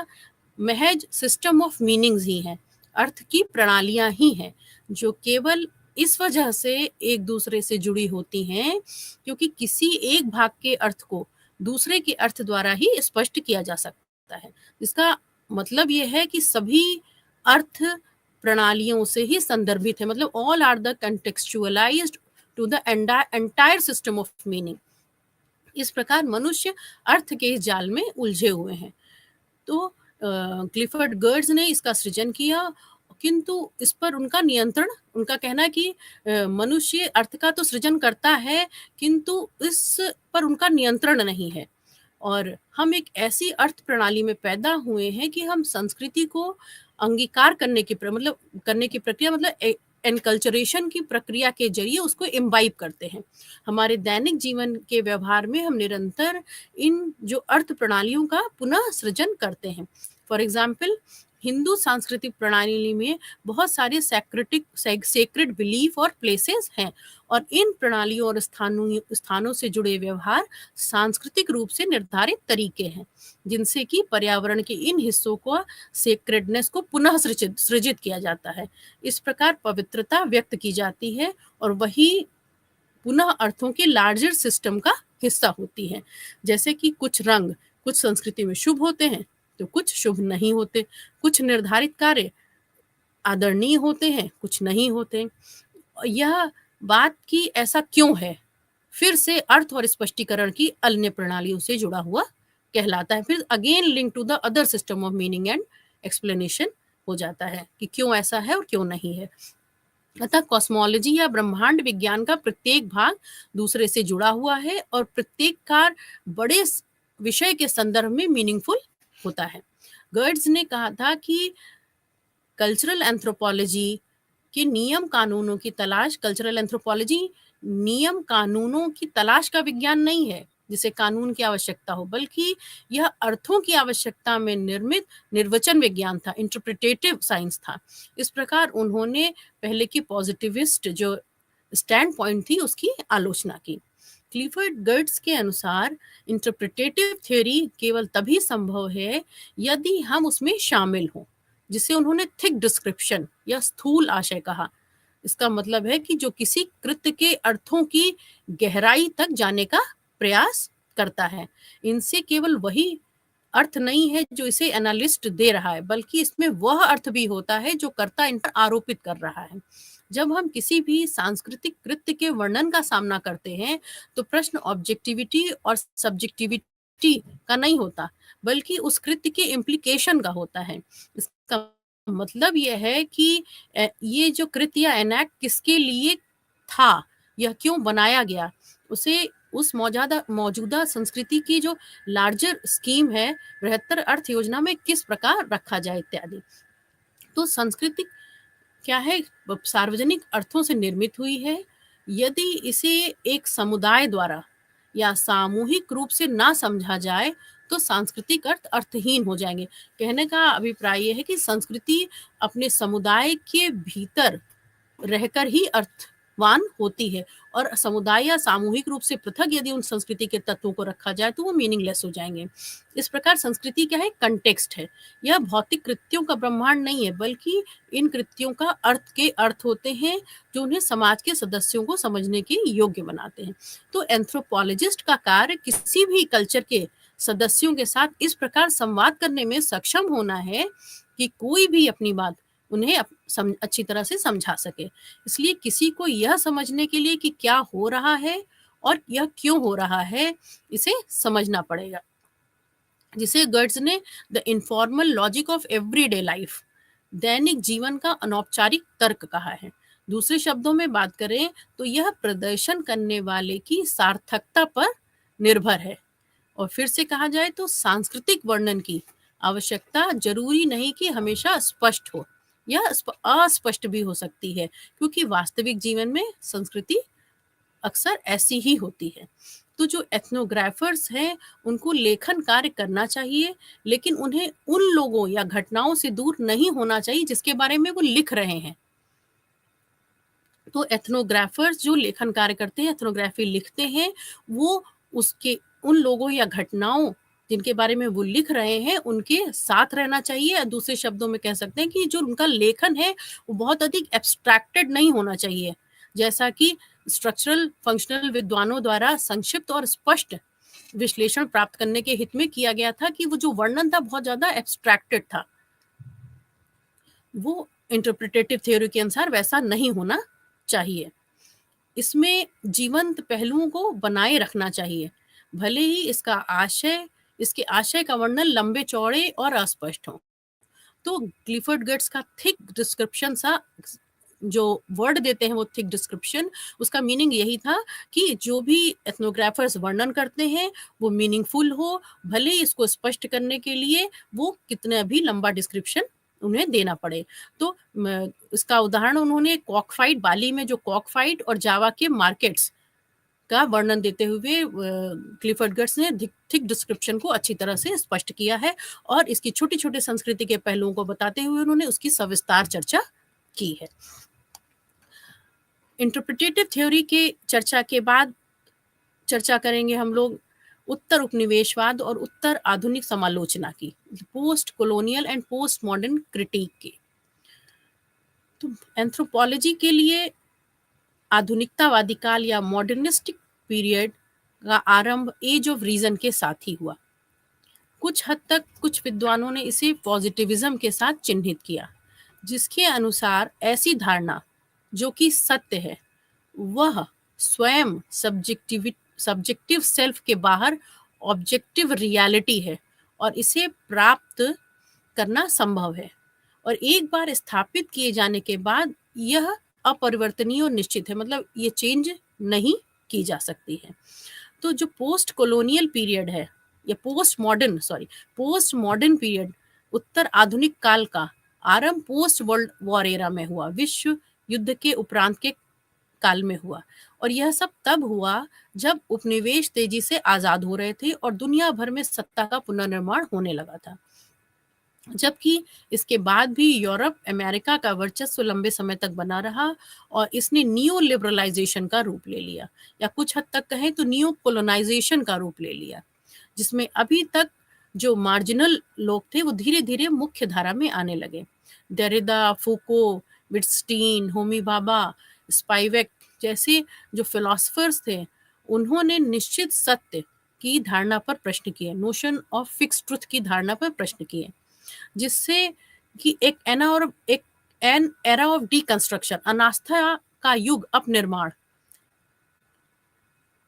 [SPEAKER 1] महज सिस्टम ऑफ मीनिंग्स ही हैं, अर्थ की प्रणालियां ही हैं, जो केवल इस वजह से एक दूसरे से जुड़ी होती हैं क्योंकि किसी एक भाग के अर्थ को दूसरे के अर्थ द्वारा ही स्पष्ट किया जा सकता है। इसका मतलब यह है कि सभी अर्थ प्रणालियों से ही संदर्भित है, मतलब all are the contextualised to the entire system of meaning. इस प्रकार मनुष्य अर्थ के इस जाल में उलझे हुए हैं। तो क्लिफर्ड गर्ट्ज ने इसका सृजन किया, किंतु इस पर उनका नियंत्रण, उनका कहना है कि मनुष्य अर्थ का तो सृजन करता है, किंतु इस पर उनका नियंत्रण नहीं है और हम एक ऐसी अर्थ प्रणाली में पैदा हुए हैं कि हम संस्कृति को अंगीकार करने की प्रक्रिया, मतलब एनकल्चरेशन की प्रक्रिया के जरिए उसको इम्बाइब करते हैं। हमारे दैनिक जीवन के व्यवहार में हम निरंतर इन जो अर्थ प्रणालियों का पुनः सृजन करते हैं। फॉर एग्जाम्पल, हिंदू सांस्कृतिक प्रणाली में बहुत सारे सेक्रेड बिलीफ और प्लेसेस हैं और इन प्रणालियों और स्थानों से जुड़े व्यवहार सांस्कृतिक रूप से निर्धारित तरीके हैं, जिनसे कि पर्यावरण के इन हिस्सों को सेक्रेडनेस को पुनः सृजित किया जाता है। इस प्रकार पवित्रता व्यक्त की जाती है और वही पुनः अर्थों के लार्जर सिस्टम का हिस्सा होती है। जैसे कि कुछ रंग कुछ संस्कृति में शुभ होते हैं तो कुछ शुभ नहीं होते, कुछ निर्धारित कार्य आदरणीय होते हैं, कुछ नहीं होते। यह बात कि ऐसा क्यों है, फिर से अर्थ और स्पष्टीकरण की अन्य प्रणालियों से जुड़ा हुआ कहलाता है। फिर again link to the other system of meaning and explanation हो जाता है कि क्यों ऐसा है और क्यों नहीं है। अतः कॉस्मोलॉजी या ब्रह्मांड विज्ञान का प्रत्येक भाग दूसरे से जुड़ा हुआ है और प्रत्येक कार बड़े विषय के संदर्भ में मीनिंगफुल होता है। गर्ड्स ने कहा था कि कल्चरल एंथ्रोपोलॉजी के नियम कानूनों की तलाश, कल्चरल एंथ्रोपोलॉजी नियम कानूनों की तलाश का विज्ञान नहीं है जिसे कानून की आवश्यकता हो, बल्कि यह अर्थों की आवश्यकता में निर्मित निर्वचन विज्ञान था, इंटरप्रिटेटिव साइंस था। इस प्रकार उन्होंने पहले की पॉजिटिविस्ट जो स्टैंड पॉइंट थी उसकी आलोचना की। क्लिफर्ड गर्ट्स के अनुसार इंटरप्रिटेटिव थ्योरी केवल तभी संभव है यदि हम उसमें शामिल हों, जिसे उन्होंने थिक डिस्क्रिप्शन या स्थूल आशय कहा। इसका मतलब है कि जो किसी कृत्य के अर्थों की गहराई तक जाने का प्रयास करता है। इनसे केवल वही अर्थ नहीं है जो इसे एनालिस्ट दे रहा है, बल्कि इसमें वह अर्थ भी होता है जो कर्ता इन पर आरोपित कर रहा है। जब हम किसी भी सांस्कृतिक कृत्य के वर्णन का सामना करते हैं तो प्रश्न ऑब्जेक्टिविटी और सब्जेक्टिविटी का नहीं होता, बल्कि उस कृत्य के इम्प्लीकेशन का होता है। इसका मतलब यह है कि ये जो कृत्य या एनैक्ट किसके लिए था, यह क्यों बनाया गया, उसे उस मौजूदा संस्कृति की जो लार्जर स्कीम है, बृहत्तर अर्थ योजना में किस प्रकार रखा जाए इत्यादि। तो संस्कृति क्या है, सार्वजनिक अर्थों से निर्मित हुई है। यदि इसे एक समुदाय द्वारा या सामूहिक रूप से ना समझा जाए तो सांस्कृतिक अर्थ अर्थहीन हो जाएंगे। कहने का अभिप्राय यह है कि संस्कृति अपने समुदाय के भीतर रहकर ही अर्थवान होती है, और समुदाय या सामूहिक रूप से पृथक यदि उन संस्कृति के तत्वों को रखा जाए तो वो मीनिंगलेस हो जाएंगे। इस प्रकार संस्कृति क्या है, कंटेक्स्ट है। यह भौतिक कृत्यों का ब्रह्मांड नहीं है, बल्कि इन कृत्यों का अर्थ के अर्थ होते हैं जो उन्हें समाज के सदस्यों को समझने के योग्य बनाते हैं। तो एंथ्रोपोलॉजिस्ट का कार्य किसी भी कल्चर के सदस्यों के साथ इस प्रकार संवाद करने में सक्षम होना है कि कोई भी अपनी बात उन्हें अच्छी तरह से समझा सके। इसलिए किसी को यह समझने के लिए कि क्या हो रहा है और यह क्यों हो रहा है, इसे समझना पड़ेगा, जिसे गर्ट्ज ने the informal logic of everyday life, दैनिक जीवन का अनौपचारिक तर्क कहा है। दूसरे शब्दों में बात करें तो यह प्रदर्शन करने वाले की सार्थकता पर निर्भर है। और फिर से कहा जाए तो सांस्कृतिक वर्णन की आवश्यकता जरूरी नहीं कि हमेशा स्पष्ट हो, यह अस्पष्ट भी हो सकती है, क्योंकि वास्तविक जीवन में संस्कृति अक्सर ऐसी ही होती है। तो जो एथनोग्राफर्स हैं उनको लेखन कार्य करना चाहिए, लेकिन उन्हें उन लोगों या घटनाओं से दूर नहीं होना चाहिए जिसके बारे में वो लिख रहे हैं। तो एथनोग्राफर्स जो लेखन कार्य करते हैं, एथनोग्राफी लिखते हैं, वो उसके उन लोगों या घटनाओं जिनके बारे में वो लिख रहे हैं उनके साथ रहना चाहिए। दूसरे शब्दों में कह सकते हैं कि जो उनका लेखन है वो बहुत अधिक एब्स्ट्रैक्टेड नहीं होना चाहिए, जैसा कि स्ट्रक्चरल फंक्शनल विद्वानों द्वारा संक्षिप्त और स्पष्ट विश्लेषण प्राप्त करने के हित में किया गया था कि वो जो वर्णन था बहुत ज्यादा एब्स्ट्रैक्टेड था। वो इंटरप्रिटेटिव थ्योरी के अनुसार वैसा नहीं होना चाहिए। इसमें जीवंत पहलुओं को बनाए रखना चाहिए, भले ही इसके आशय का वर्णन लंबे चौड़े और अस्पष्ट हो। तो क्लिफर्ड गर्ट्स का थिक डिस्क्रिप्शन सा जो वर्ड देते हैं वो थिक डिस्क्रिप्शन, उसका मीनिंग यही था कि जो भी एथनोग्राफर्स वर्णन करते हैं वो मीनिंगफुल हो, भले ही इसको स्पष्ट करने के लिए वो कितना भी लंबा डिस्क्रिप्शन उन्हें देना पड़े। तो इसका उदाहरण उन्होंने कॉकफाइट, बाली में जो कॉकफाइट और जावा के मार्केट्स का वर्णन देते हुए क्लिफर्ड गर्ट्स ने थिक डिस्क्रिप्शन को अच्छी तरह से स्पष्ट किया है, और इसकी छोटी छोटे संस्कृति के पहलुओं को बताते हुए उन्होंने उसकी सविस्तार चर्चा की है। इंटरप्रिटेटिव थ्योरी के चर्चा के बाद चर्चा करेंगे हम लोग उत्तर उपनिवेशवाद और उत्तर आधुनिक समालोचना की, post colonial and post modern critic की। तो एंथ्रोपोलॉजी के लिए आधुनिकतावादी काल या मॉडर्निस्टिक पीरियड का आरंभ एज ऑफ रीजन के साथ ही हुआ। कुछ हद तक कुछ विद्वानों ने इसे पॉजिटिविज्म के साथ चिन्हित किया, जिसके अनुसार ऐसी धारणा जो कि सत्य है वह स्वयं सब्जेक्टिव सेल्फ के बाहर ऑब्जेक्टिव रियलिटी है और इसे प्राप्त करना संभव है और एक बार स्थापित किए जाने के बाद यह अपरिवर्तनीय और निश्चित है, मतलब ये चेंज नहीं की जा सकती है। तो जो पोस्ट कॉलोनियल पीरियड है या पोस्ट मॉडर्न पीरियड उत्तर आधुनिक काल का आरंभ पोस्ट वर्ल्ड वॉर एरा में हुआ, विश्व युद्ध के उपरांत के काल में हुआ और यह सब तब हुआ जब उपनिवेश तेजी से आजाद हो रहे थे और दुनिया भर में सत्ता का पुनर्निर्माण होने लगा था। जबकि इसके बाद भी यूरोप अमेरिका का वर्चस्व लंबे समय तक बना रहा और इसने नियो लिबरलाइजेशन का रूप ले लिया या कुछ हद तक कहें तो नियो कोलोनाइजेशन का रूप ले लिया, जिसमें अभी तक जो मार्जिनल लोग थे वो धीरे धीरे मुख्य धारा में आने लगे। डेरिडा, फूको, विट्स्टीन, होमी भाभा, स्पाइवेक जैसे जो फिलोसफर्स थे उन्होंने निश्चित सत्य की धारणा पर प्रश्न किए, नोशन ऑफ फिक्स ट्रुथ की धारणा पर प्रश्न किए, जिससे कि एक एन एरा ऑफ डीकंस्ट्रक्शन, अनास्था का युग अपनिर्माण,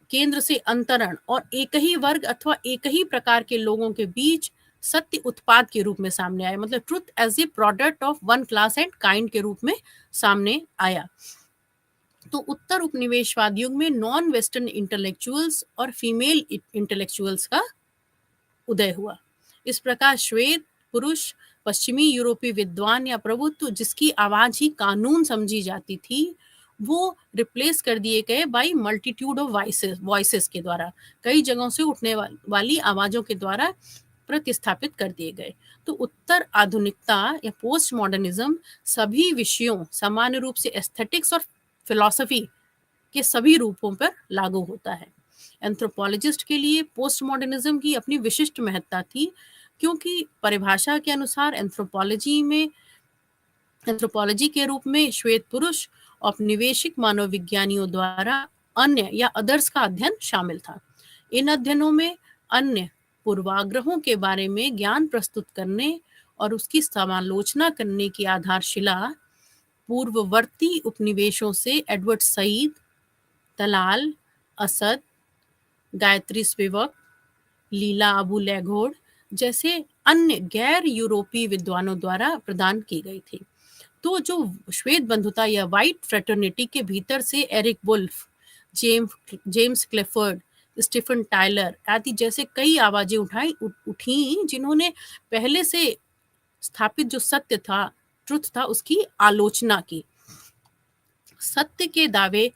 [SPEAKER 1] केंद्र से अंतरण और एक ही वर्ग अथवा एक ही प्रकार के लोगों के बीच सत्य उत्पाद के रूप में सामने आया, मतलब truth as a product of one class and kind के रूप में सामने आया। तो उत्तर उपनिवेशवाद युग में नॉन वेस्टर्न इंटेलेक्चुअल्स और फीमेल इंटेलेक्चुअल्स का उदय हुआ। इस प्रकार श्वेत पुरुष, पश्चिमी यूरोपीय विद्वान या प्रभुत्व जिसकी आवाज ही कानून समझी जाती थी वो रिप्लेस कर दिए गए बाई मल्टीट्यूड ऑफ वॉइसेस के द्वारा, कई जगहों से उठने वाली आवाजों के द्वारा प्रतिस्थापित कर दिए गए। तो उत्तर आधुनिकता या पोस्ट मॉडर्निज्म सभी विषयों, सामान्य रूप से एस्थेटिक्स और फिलॉसफी के सभी रूपों पर लागू होता है। एंथ्रोपोलॉजिस्ट के लिए पोस्ट मॉडर्निज्म की अपनी विशिष्ट महत्ता थी, क्योंकि परिभाषा के अनुसार एंथ्रोपोलॉजी के रूप में श्वेत पुरुष औपनिवेशिक मानवविज्ञानियों द्वारा अन्य या अदर्स का अध्ययन शामिल था। इन अध्ययनों में अन्य पूर्वाग्रहों के बारे में ज्ञान प्रस्तुत करने और उसकी समालोचना करने की आधारशिला पूर्ववर्ती उपनिवेशों से Edward Said, Talal, Asad, Gayatri Spivak, Lila Abu Lughod जैसे अन्य गैर यूरोपीय विद्वानों द्वारा प्रदान की गई थी। तो जो श्वेत बंधुता या व्हाइट फ्रेटर्निटी के भीतर से Eric Wolf, James Clifford, Stephen Tyler आदि जैसे कई आवाजें उठी जिन्होंने पहले से स्थापित जो सत्य था, ट्रुथ था, उसकी आलोचना की। सत्य के दावे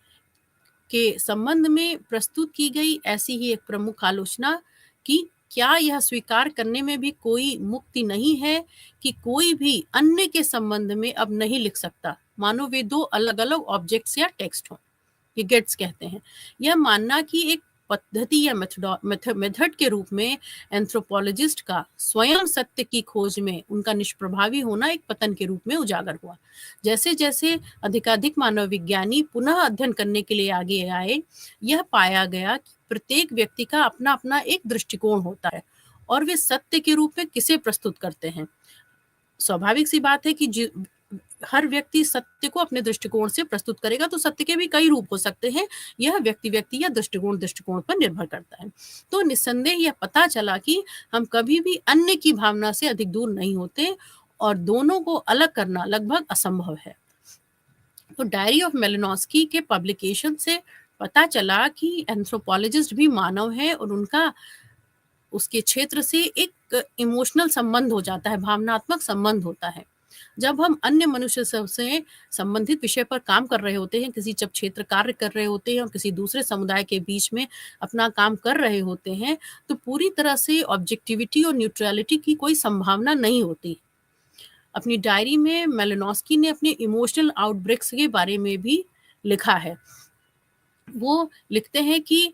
[SPEAKER 1] के संबंध में प्रस्तुत की गई ऐसी ही एक प्रमुख आलोचना कि क्या यह स्वीकार करने में भी कोई मुक्ति नहीं है कि कोई भी अन्य के संबंध में अब नहीं लिख सकता, मानो वे दो अलग अलग ऑब्जेक्ट्स या टेक्स्ट हों। ये गेट्स कहते हैं। यह मानना कि एक पद्धति या मेथड के रूप में एंथ्रोपोलॉजिस्ट का स्वयं सत्य की खोज में उनका निष्प्रभावी होना एक पतन के रूप में उजागर हुआ। जैसे जैसे अधिकाधिक मानव विज्ञानी पुनः अध्ययन करने के लिए आगे आए, यह पाया गया कि प्रत्येक व्यक्ति का अपना अपना एक दृष्टिकोण होता है और वे सत्य के रूप में किसे प्रस्तुत करते हैं। स्वाभाविक सी बात है कि हर व्यक्ति सत्य को अपने दृष्टिकोण से प्रस्तुत करेगा, तो सत्य के भी कई रूप हो सकते हैं। यह व्यक्ति या दृष्टिकोण पर निर्भर करता है। तो निस्संदेह यह पता चला कि हम कभी भी अन्य की भावना से अधिक दूर नहीं होते और दोनों को अलग करना लगभग असंभव है। तो डायरी ऑफ मेलिनोस्की के पब्लिकेशन से पता चला कि एंथ्रोपोलॉजिस्ट भी मानव है और उनका उसके क्षेत्र से एक इमोशनल संबंध हो जाता है, भावनात्मक संबंध होता है। जब हम अन्य मनुष्य से संबंधित विषय पर काम कर रहे होते हैं, किसी जब क्षेत्र कार्य कर रहे होते हैं और किसी दूसरे समुदाय के बीच में अपना काम कर रहे होते हैं, तो पूरी तरह से ऑब्जेक्टिविटी और न्यूट्रलिटी की कोई संभावना नहीं होती। अपनी डायरी में मेलिनोस्की ने अपने इमोशनल आउटब्रेक्स के बारे में भी लिखा है। वो लिखते हैं कि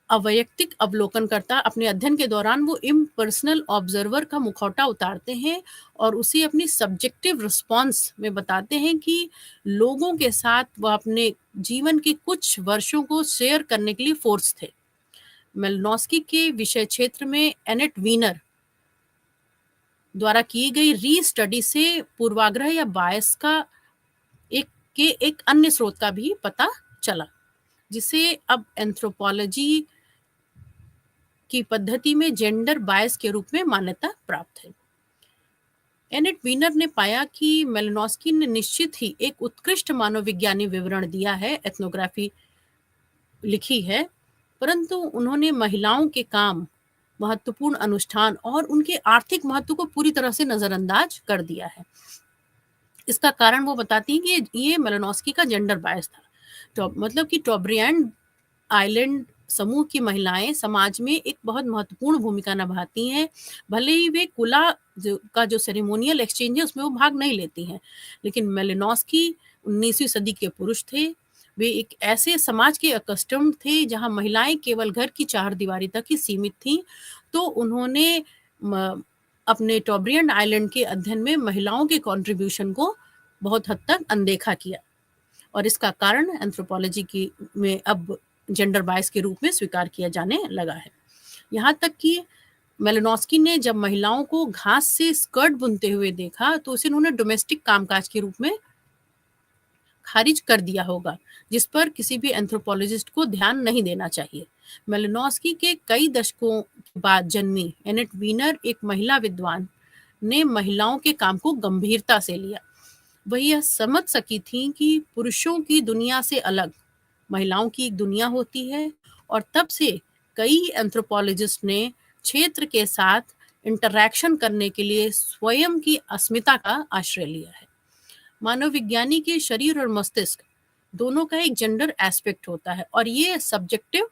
[SPEAKER 1] अवैयक्तिक अवलोकनकर्ता अपने अध्ययन के दौरान वो इम्पर्सनल ऑब्जर्वर का मुखौटा उतारते हैं और उसे अपनी सब्जेक्टिव रिस्पॉन्स में बताते हैं कि लोगों के साथ वह अपने जीवन के कुछ वर्षों को शेयर करने के लिए फोर्स थे। मेलिनोस्की के विषय क्षेत्र में एनेट वीनर द्वारा की गई री-स्टडी से पूर्वाग्रह या बायस का एक अन्य स्रोत का भी पता चला, जिसे अब एंथ्रोपोलॉजी की पद्धति में जेंडर बायस के रूप में मान्यता प्राप्त है। एनेट वीनर ने पाया कि मेलिनोस्की ने निश्चित ही एक उत्कृष्ट मानवविज्ञानी विवरण दिया है, एथनोग्राफी लिखी है, परंतु उन्होंने महिलाओं के काम, महत्वपूर्ण अनुष्ठान और उनके आर्थिक महत्व को पूरी तरह से नजरअंदाज कर दिया है। इसका कारण वो बताती हैं कि ये मेलिनोस्की का जेंडर बायस था। तो मतलब कि टोब्रियान आइलैंड समूह की महिलाएं समाज में एक बहुत महत्वपूर्ण भूमिका निभाती हैं, भले ही वे का जो सेरेमोनियल एक्सचेंज है उसमें वो भाग नहीं लेती हैं, लेकिन मेलिनोस्की 19वीं सदी के पुरुष थे। वे एक ऐसे समाज के अकस्टम्ड थे जहां महिलाएं केवल घर की चारदीवारी तक ही सीमित थीं, तो उन्होंने अपने टोब्रियान आइलैंड के अध्ययन में महिलाओं के कंट्रीब्यूशन को बहुत हद तक अनदेखा किया, और इसका कारण एंथ्रोपोलॉजी की में अब जेंडर बायस के रूप में स्वीकार किया जाने लगा है। यहाँ तक कि मेलिनोस्की ने जब महिलाओं को घास से स्कर्ट बुनते हुए देखा तो उसे उन्होंने डोमेस्टिक कामकाज के रूप में खारिज कर दिया होगा, जिस पर किसी भी एंथ्रोपोलॉजिस्ट को ध्यान नहीं देना चाहिए। मेलिनोस्की के कई दशकों के बाद जन्मी एनेट वीनर, एक महिला विद्वान, ने महिलाओं के काम को गंभीरता से लिया। वह यह समझ सकी थी कि पुरुषों की दुनिया से अलग महिलाओं की एक दुनिया होती है, और तब से कई एंथ्रोपोलॉजिस्ट ने क्षेत्र के साथ इंटरैक्शन करने के लिए स्वयं की अस्मिता का आश्रय लिया है। मानव विज्ञानी के शरीर और मस्तिष्क दोनों का एक जेंडर एस्पेक्ट होता है, और ये सब्जेक्टिव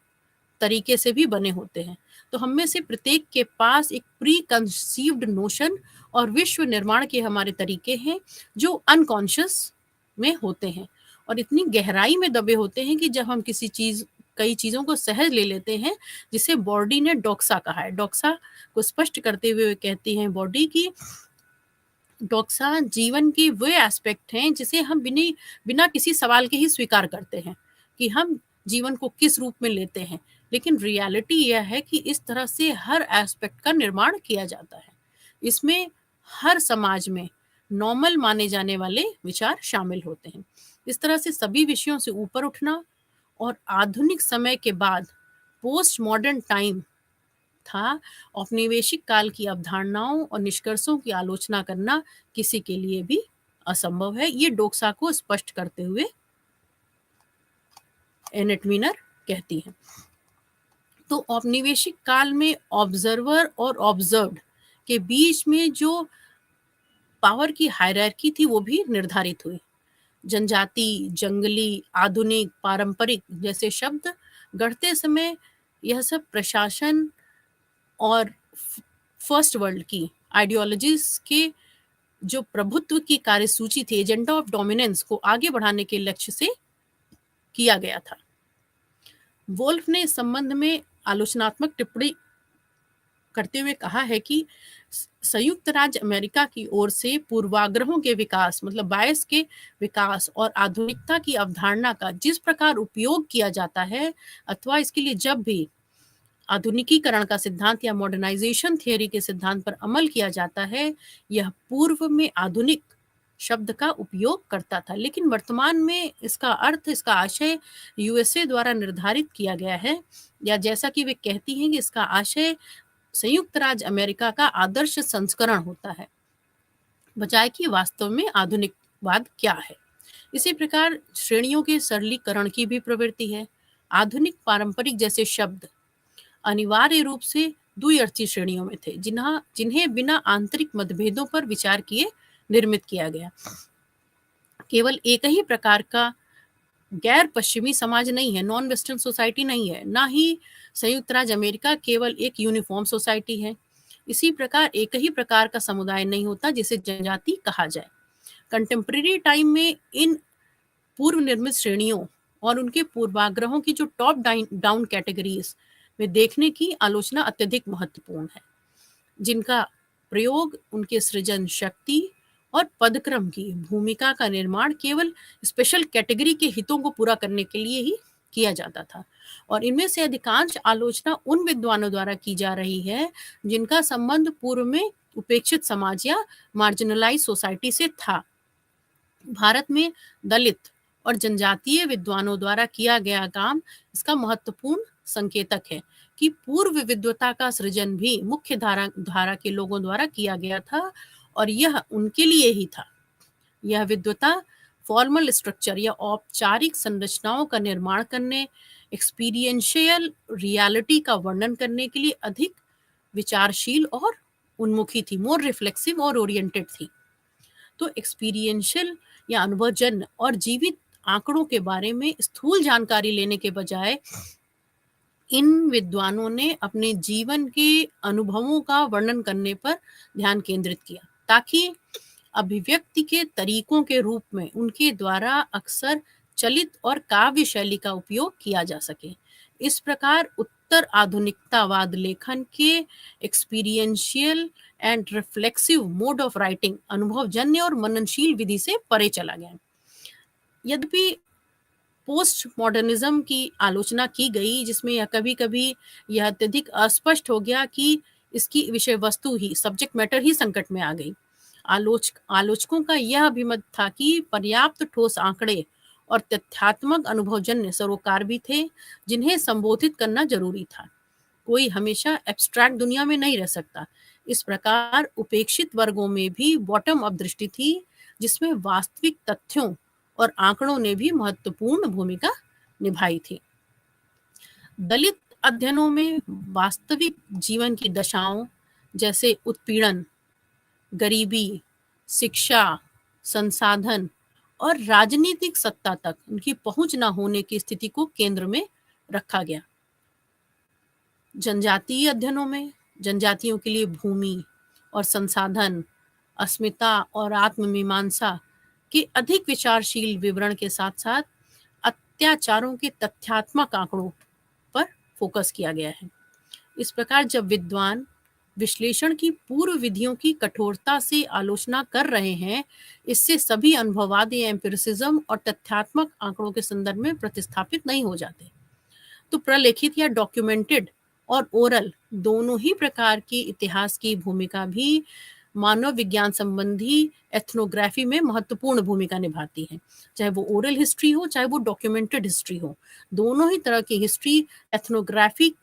[SPEAKER 1] तरीके से भी बने होते हैं। तो हम में से प्रत्येक के पास एक प्री कंसीव्ड नोशन और विश्व निर्माण के हमारे तरीके हैं जो अनकॉन्शियस में होते हैं और इतनी गहराई में दबे होते हैं कि जब हम कई चीज़ों को सहज ले लेते हैं, जिसे बॉडी ने डोक्सा कहा है। डोक्सा को स्पष्ट करते हुए कहती हैं बॉडी की, डोक्सा जीवन की वे एस्पेक्ट हैं जिसे हम बिना किसी सवाल के ही स्वीकार करते हैं कि हम जीवन को किस रूप में लेते हैं, लेकिन रियलिटी यह है कि इस तरह से हर एस्पेक्ट का निर्माण किया जाता है। इसमें हर समाज में नॉर्मल माने जाने वाले विचार शामिल होते हैं। इस तरह से सभी विषयों से ऊपर उठना और आधुनिक समय के बाद पोस्ट मॉडर्न टाइम था, औपनिवेशिक काल की अवधारणाओं और निष्कर्षों की आलोचना करना किसी के लिए भी असंभव है। ये डोक्सा को स्पष्ट करते हुए एनेट वीनर कहती हैं। तो औपनिवेशिक काल में ऑब्जर्वर और ऑब्जर्व्ड के बीच में जो पावर की हायरार्की थी वो भी निर्धारित हुई। जनजाति, जंगली, आधुनिक, पारंपरिक जैसे शब्द गढ़ते समय यह सब प्रशासन और फर्स्ट वर्ल्ड की आइडियोलॉजीज के जो प्रभुत्व की कार्यसूची थी, एजेंडा ऑफ डोमिनेंस को आगे बढ़ाने के लक्ष्य से किया गया था। वोल्फ ने इस संबंध में आलोचनात्मक टिप्पणी करते हुए कहा है कि संयुक्त राज्य अमेरिका की ओर से पूर्वाग्रहों के विकास, मतलब बायस के विकास और आधुनिकता की अवधारणा का जिस प्रकार उपयोग किया जाता है, अथवा इसके लिए जब भी आधुनिकीकरण का सिद्धांत या मॉडर्नाइजेशन थियोरी के सिद्धांत पर अमल किया जाता है, यह पूर्व में आधुनिक शब्द का उपयोग करता था, लेकिन वर्तमान में इसका अर्थ, इसका आशय यूएसए द्वारा निर्धारित किया गया है, या जैसा कि वे कहती हैं कि इसका आशय संयुक्त राज्य अमेरिका का आदर्श संस्करण होता है, बजाय कि वास्तव में आधुनिकवाद क्या है। इसी प्रकार श्रेणियों के सरलीकरण की भी प्रवृत्ति है। आधुनिक, पारंपरिक जैसे शब्द अनिवार्य रूप से द्विअर्थी श्रेणियों में थे, जिन्हें बिना आंतरिक मतभेदों पर विचार किए निर्मित किया गया। केवल एक ही प्रकार का गैर पश्चिमी समाज नहीं है, नॉन वेस्टर्न सोसाइटी नहीं है, ना ही संयुक्त राज्य अमेरिका केवल एक यूनिफॉर्म सोसाइटी है। इसी प्रकार एक ही प्रकार का समुदाय नहीं होता जिसे जनजाति कहा जाए। कंटेम्प्रेरी टाइम में इन पूर्व निर्मित श्रेणियों और उनके पूर्वाग्रहों की जो टॉप डाउन कैटेगरीज में देखने की आलोचना अत्यधिक महत्वपूर्ण है, जिनका प्रयोग उनके सृजन शक्ति और पदक्रम की भूमिका का निर्माण केवल स्पेशल कैटेगरी के हितों को पूरा करने के लिए ही किया जाता था। और इनमें से अधिकांश आलोचना उन विद्वानों द्वारा की जा रही है जिनका संबंध पूर्व में उपेक्षित समाज या मार्जिनलाइज सोसाइटी से था। भारत में दलित और जनजातीय विद्वानों द्वारा किया गया काम इसका महत्वपूर्ण संकेतक है कि पूर्व विद्वता का सृजन भी मुख्य धारा के लोगों द्वारा किया गया था और यह उनके लिए ही था। यह विद्वता फॉर्मल स्ट्रक्चर या औपचारिक संरचनाओं का निर्माण करने, एक्सपीरियंशियल रियलिटी का वर्णन करने के लिए अधिक विचारशील और उन्मुखी थी, मोर रिफ्लेक्सिव और ओरिएंटेड थी। तो एक्सपीरियंशियल या अनुभवजन्य और जीवित आंकड़ों के बारे में स्थूल जानकारी लेने के बजाय इन विद्वानों ने अपने जीवन के अनुभवों का वर्णन करने पर ध्यान केंद्रित किया ताकि अभिव्यक्ति के तरीकों के रूप में उनके द्वारा अक्सर चलित और काव्य शैली का उपयोग किया जा सके। इस प्रकार उत्तर आधुनिकतावाद लेखन के experiential and reflexive mode of writing अनुभवजन्य और मननशील विधि से परे चला गया। यद्यपि पोस्ट मॉडर्निज्म की आलोचना की गई जिसमें यह कभी-कभी यह अत्यधिक अस्पष्ट हो गया कि इसकी विषय वस्तु ही, सब्जेक्ट मैटर ही संकट में आ गई। आलोचकों का यह अभिमत था कि पर्याप्त ठोस आंकड़े और तथ्यात्मक अनुभवजन्य सरोकार भी थे जिन्हें संबोधित करना जरूरी था। कोई हमेशा एब्स्ट्रैक्ट दुनिया में नहीं रह सकता। इस प्रकार उपेक्षित वर्गों में भी बॉटम अप दृष्टि थी जिसमें वास्तविक तथ्यों और आंकड़ों ने भी महत्वपूर्ण भूमिका निभाई थी। दलित अध्ययनों में वास्तविक जीवन की दशाओं जैसे उत्पीड़न, गरीबी, शिक्षा, संसाधन और राजनीतिक सत्ता तक उनकी पहुंच न होने की स्थिति को केंद्र में रखा गया। जनजातीय अध्ययनों में जनजातियों के लिए भूमि और संसाधन, अस्मिता और आत्ममीमांसा के अधिक विचारशील विवरण के साथ साथ अत्याचारों के तथ्यात्मक आंकड़ों पर फोकस किया गया है। इस प्रकार जब विद्वान विश्लेषण की पूर्व विधियों की कठोरता से आलोचना कर रहे हैं, इससे सभी अनुभववादी एम्पिरिसिज्म और तथ्यात्मक आंकड़ों के संदर्भ में प्रतिस्थापित नहीं हो जाते। तो प्रलेखित या डॉक्यूमेंटेड और ओरल दोनों ही प्रकार की इतिहास की भूमिका भी मानव विज्ञान संबंधी एथनोग्राफी में महत्वपूर्ण भूमिका निभाती है। चाहे वो ओरल हिस्ट्री हो, चाहे वो डॉक्यूमेंटेड हिस्ट्री हो, दोनों ही तरह की हिस्ट्री एथनोग्राफी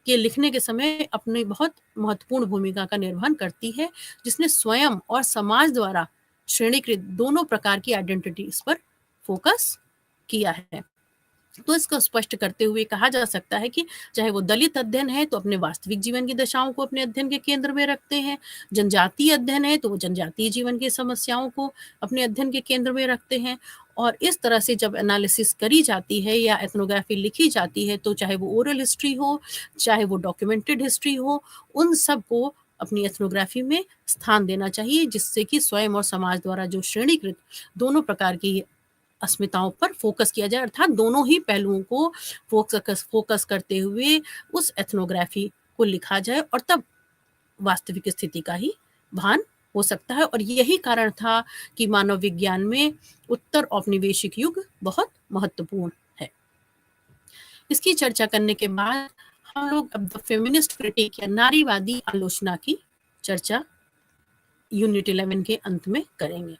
[SPEAKER 1] के लिखने के समय अपनी बहुत महत्वपूर्ण भूमिका का निर्वहन करती है, जिसने स्वयं और समाज द्वारा श्रेणीकृत दोनों प्रकार की आइडेंटिटीज पर फोकस किया है। तो इसको स्पष्ट करते हुए कहा जा सकता है कि चाहे वो दलित अध्ययन है तो अपने वास्तविक जीवन की दशाओं को अपने अध्ययन के केंद्र में रखते हैं, जनजातीय अध्ययन है तो वो जनजातीय जीवन की समस्याओं को अपने अध्ययन के केंद्र में रखते हैं। और इस तरह से जब एनालिसिस करी जाती है या एथनोग्राफी लिखी जाती है, तो चाहे वो ओरल हिस्ट्री हो, चाहे वो डॉक्यूमेंटेड हिस्ट्री हो, उन सब को अपनी एथनोग्राफी में स्थान देना चाहिए, जिससे कि स्वयं और समाज द्वारा जो श्रेणीकृत दोनों प्रकार की अस्मिताओं पर फोकस किया जाए, अर्थात दोनों ही पहलुओं को फोकस करते हुए उस एथनोग्राफी को लिखा जाए और तब वास्तविक स्थिति का ही भान हो सकता है। और यही कारण था कि मानव विज्ञान में उत्तर औपनिवेशिक युग बहुत महत्वपूर्ण है। इसकी चर्चा करने के बाद हम लोग अब द फेमिनिस्ट क्रिटिक या नारीवादी आलोचना की चर्चा यूनिट 11 के अंत में करेंगे।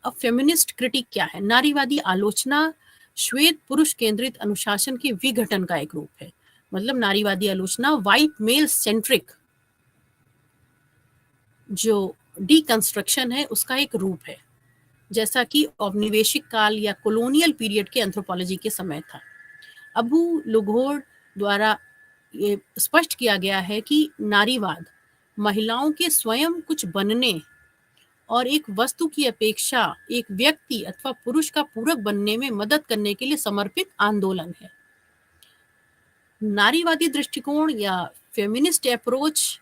[SPEAKER 1] अब फेमिनिस्ट क्रिटिक क्या है? नारीवादी आलोचना श्वेत पुरुष केंद्रित अनुशासन के विघटन का एक रूप है। मतलब नारीवादी आलोचना व्हाइट मेल सेंट्रिक जो डीकंस्ट्रक्शन है उसका एक रूप है, जैसा कि औपनिवेशिक काल या कॉलोनियल पीरियड के एंथ्रोपोलॉजी के समय था। अबू लुघोड़ द्वारा ये स्पष्ट किया गया है कि नारीवाद महिलाओं के स्वयं कुछ बनने और एक वस्तु की अपेक्षा एक व्यक्ति अथवा पुरुष का पूरक बनने में मदद करने के लिए समर्पित आंदोलन है। नारीवादी दृष्टिकोण या फेमिनिस्ट अप्रोच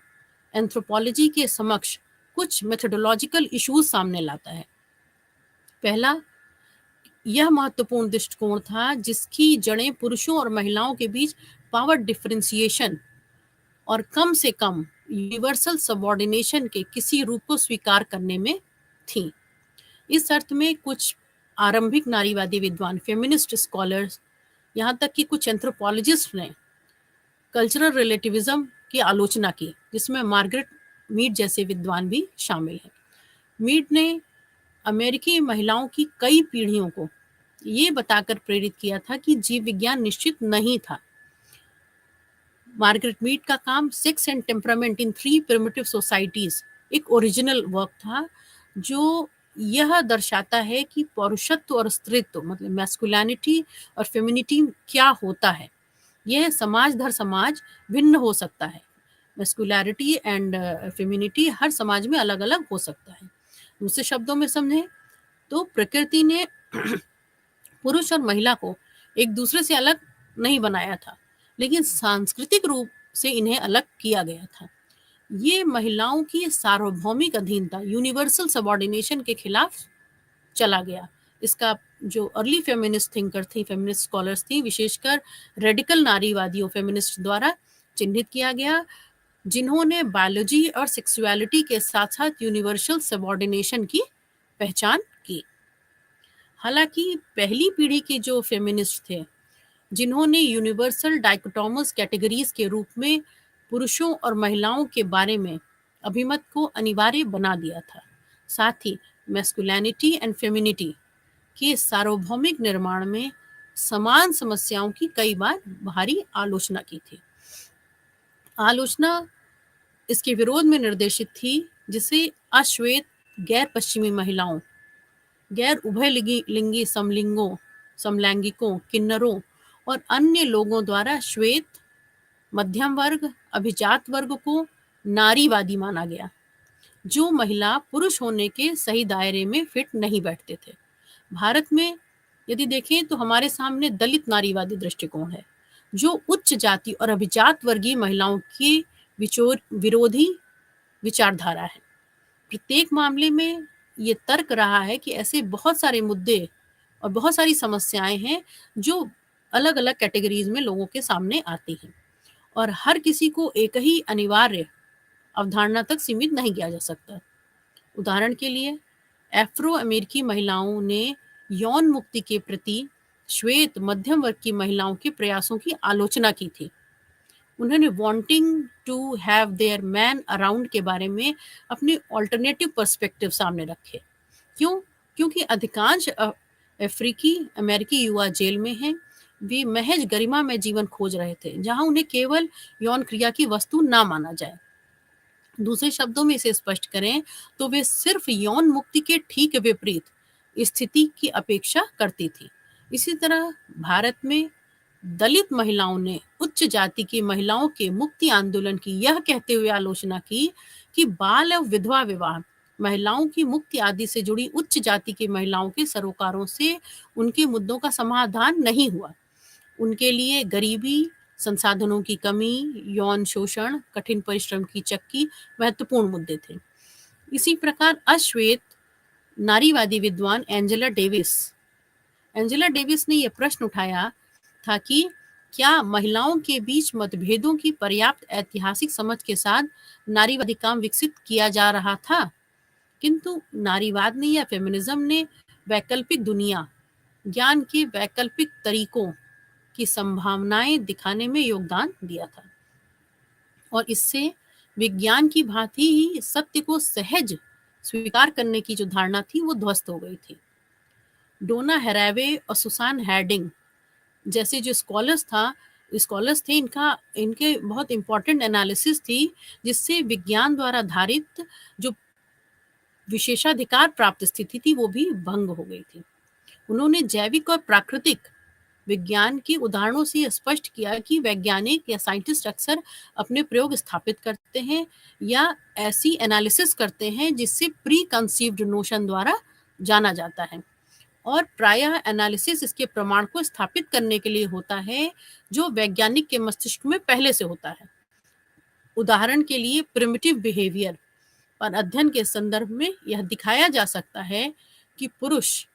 [SPEAKER 1] एंथ्रोपोलॉजी के समक्ष कुछ मेथोडोलॉजिकल इश्यूज सामने लाता है। पहला, यह महत्वपूर्ण दृष्टिकोण था जिसकी जड़ें पुरुषों और महिलाओं के बीच पावर डिफरेंशिएशन और कम से कम यूनिवर्सल सबऑर्डिनेशन के किसी रूप को स्वीकार करने में थी। इस अर्थ में कुछ आरंभिक नारीवादी विद्वान, फेमिनिस्ट स्कॉलर्स, यहाँ तक कि कुछ एंथ्रोपोलॉजिस्ट ने कल्चरल रिलेटिविज्म की आलोचना की, जिसमें मार्गरेट मीड जैसे विद्वान भी शामिल हैं। मीड ने अमेरिकी महिलाओं की कई पीढ़ियों को ये बताकर प्रेरित किया था कि जीव विज्ञान निश्चित नहीं था। मार्गरेट मीड का काम sex and temperament in 3 primitive societies एक ओरिजिनल वर्क था, जो यह दर्शाता है कि पौरुषत्व और स्त्रीत्व मतलब मैस्कुलिनिटी और फेमिनिटी क्या होता है। यह समाज दर समाज भिन्न हो सकता है। मैस्कुलैरिटी एंड फेमिनिटी हर समाज में अलग अलग हो सकता है। दूसरे शब्दों में समझें तो प्रकृति ने पुरुष और महिला को एक दूसरे से अलग नहीं बनाया था, लेकिन सांस्कृतिक रूप से इन्हें अलग किया गया था। ये महिलाओं की सार्वभौमिक अधीनता यूनिवर्सल सबऑर्डिनेशन के खिलाफ चला गया। इसका जो अर्ली फेमिनिस्ट थिंकर थी, फेमिनिस्ट स्कॉलर्स थी, विशेषकर रेडिकल नारीवादियों फेमिनिस्ट द्वारा चिन्हित किया गया, जिन्होंने बायोलॉजी और सेक्सुअलिटी के साथ साथ यूनिवर्सल सबऑर्डिनेशन की पहचान की। हालांकि पहली पीढ़ी के जो फेमिनिस्ट थे, जिन्होंने यूनिवर्सल डाइकोटोमस कैटेगरीज के रूप में पुरुषों और महिलाओं के बारे में अभिमत को अनिवार्य बना दिया था, साथ ही मैस्कुलिनिटी एंड फेमिनिटी के सार्वभौमिक निर्माण में समान समस्याओं की कई बार भारी आलोचना की थी। आलोचना इसके विरोध में निर्देशित थी, जिसे अश्वेत गैर पश्चिमी महिलाओं, गैर उभय लिंगी समलैंगिकों, किन्नरों और अन्य लोगों द्वारा श्वेत मध्यम वर्ग अभिजात वर्ग को नारीवादी माना गया, जो महिला पुरुष होने के सही दायरे में फिट नहीं बैठते थे। भारत में यदि देखें तो हमारे सामने दलित नारीवादी दृष्टिकोण है, जो उच्च जाति और अभिजात वर्गीय महिलाओं की विरोधी विचारधारा है। प्रत्येक मामले में ये तर्क रहा है कि ऐसे बहुत सारे मुद्दे और बहुत सारी समस्याएं हैं जो अलग अलग कैटेगरीज में लोगों के सामने आती हैं, और हर किसी को एक ही अनिवार्य अवधारणा तक सीमित नहीं किया जा सकता। उदाहरण के लिए अफ्रो अमेरिकी महिलाओं ने यौन मुक्ति के प्रति श्वेत मध्यम वर्ग की महिलाओं के प्रयासों की आलोचना की थी। उन्होंने wanting to have their man around के बारे में अपने ऑल्टरनेटिव पर्सपेक्टिव सामने रखे। क्यों? क्योंकि अधिकांश अफ्रीकी अमेरिकी युवा जेल में हैं। वे महज गरिमा में जीवन खोज रहे थे, जहां उन्हें केवल यौन क्रिया की वस्तु ना माना जाए। दूसरे शब्दों में इसे स्पष्ट करें तो वे सिर्फ यौन मुक्ति के ठीक विपरीत स्थिति की अपेक्षा करती थी। इसी तरह भारत में दलित महिलाओं ने उच्च जाति की महिलाओं के मुक्ति आंदोलन की यह कहते हुए आलोचना की कि बाल और विधवा विवाह, महिलाओं की मुक्ति आदि से जुड़ी उच्च जाति की महिलाओं के सरोकारों से उनके मुद्दों का समाधान नहीं हुआ। उनके लिए गरीबी, संसाधनों की कमी, यौन शोषण, कठिन परिश्रम की चक्की महत्वपूर्ण मुद्दे थे। इसी प्रकार अश्वेत नारीवादी विद्वान एंजेला डेविस ने यह प्रश्न उठाया था कि क्या महिलाओं के बीच मतभेदों की पर्याप्त ऐतिहासिक समझ के साथ नारीवादी काम विकसित किया जा रहा था। किंतु नारीवाद ने या फेमिनिज्म ने वैकल्पिक दुनिया, ज्ञान के वैकल्पिक तरीकों की संभावनाएं दिखाने में योगदान दिया था, और इससे विज्ञान की भांति ही सत्य को सहज स्वीकार करने की जो धारणा थी वो ध्वस्त हो गई थी। डोना हैरावे और सुसान हैर्डिंग जैसे जो स्कॉलर्स थे, इनके बहुत इंपॉर्टेंट एनालिसिस थी, जिससे विज्ञान द्वारा धारित जो विशेषाधिकार प्राप्त स्थिति थी वो भी भंग हो गई थी। उन्होंने जैविक और प्राकृतिक विज्ञान के उदाहरणों से स्पष्ट किया कि वैज्ञानिक या साइंटिस्ट अक्सर अपने प्रयोग स्थापित करते हैं या ऐसी एनालिसिस करते हैं जिससे प्री कंसीव्ड नोशन द्वारा जाना जाता है, और प्रायः एनालिसिस इसके प्रमाण को स्थापित करने के लिए होता है जो वैज्ञानिक के मस्तिष्क में पहले से होता है। उदाहरण के लिए प्रिमिटिव बिहेवियर पर अध्ययन के संदर्भ में यह दिखाया जा सकता है कि पुरुष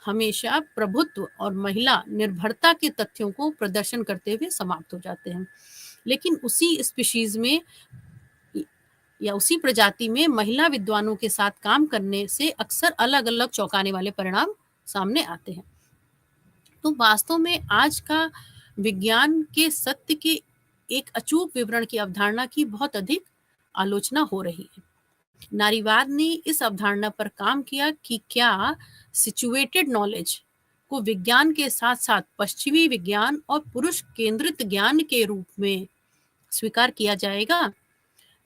[SPEAKER 1] हमेशा प्रभुत्व और महिला निर्भरता के तथ्यों को प्रदर्शन करते हुए समाप्त हो जाते हैं, लेकिन उसी स्पीशीज में या उसी प्रजाति में महिला विद्वानों के साथ काम करने से अक्सर अलग अलग चौंकाने वाले परिणाम सामने आते हैं। तो वास्तव में आज का विज्ञान के सत्य के एक अचूक विवरण की अवधारणा की बहुत अधिक आलोचना हो रही है। नारीवाद ने इस अवधारणा पर काम किया कि क्या सिचुएटेड नॉलेज को विज्ञान के साथ साथ पश्चिमी विज्ञान और पुरुष केंद्रित ज्ञान के रूप में स्वीकार किया जाएगा।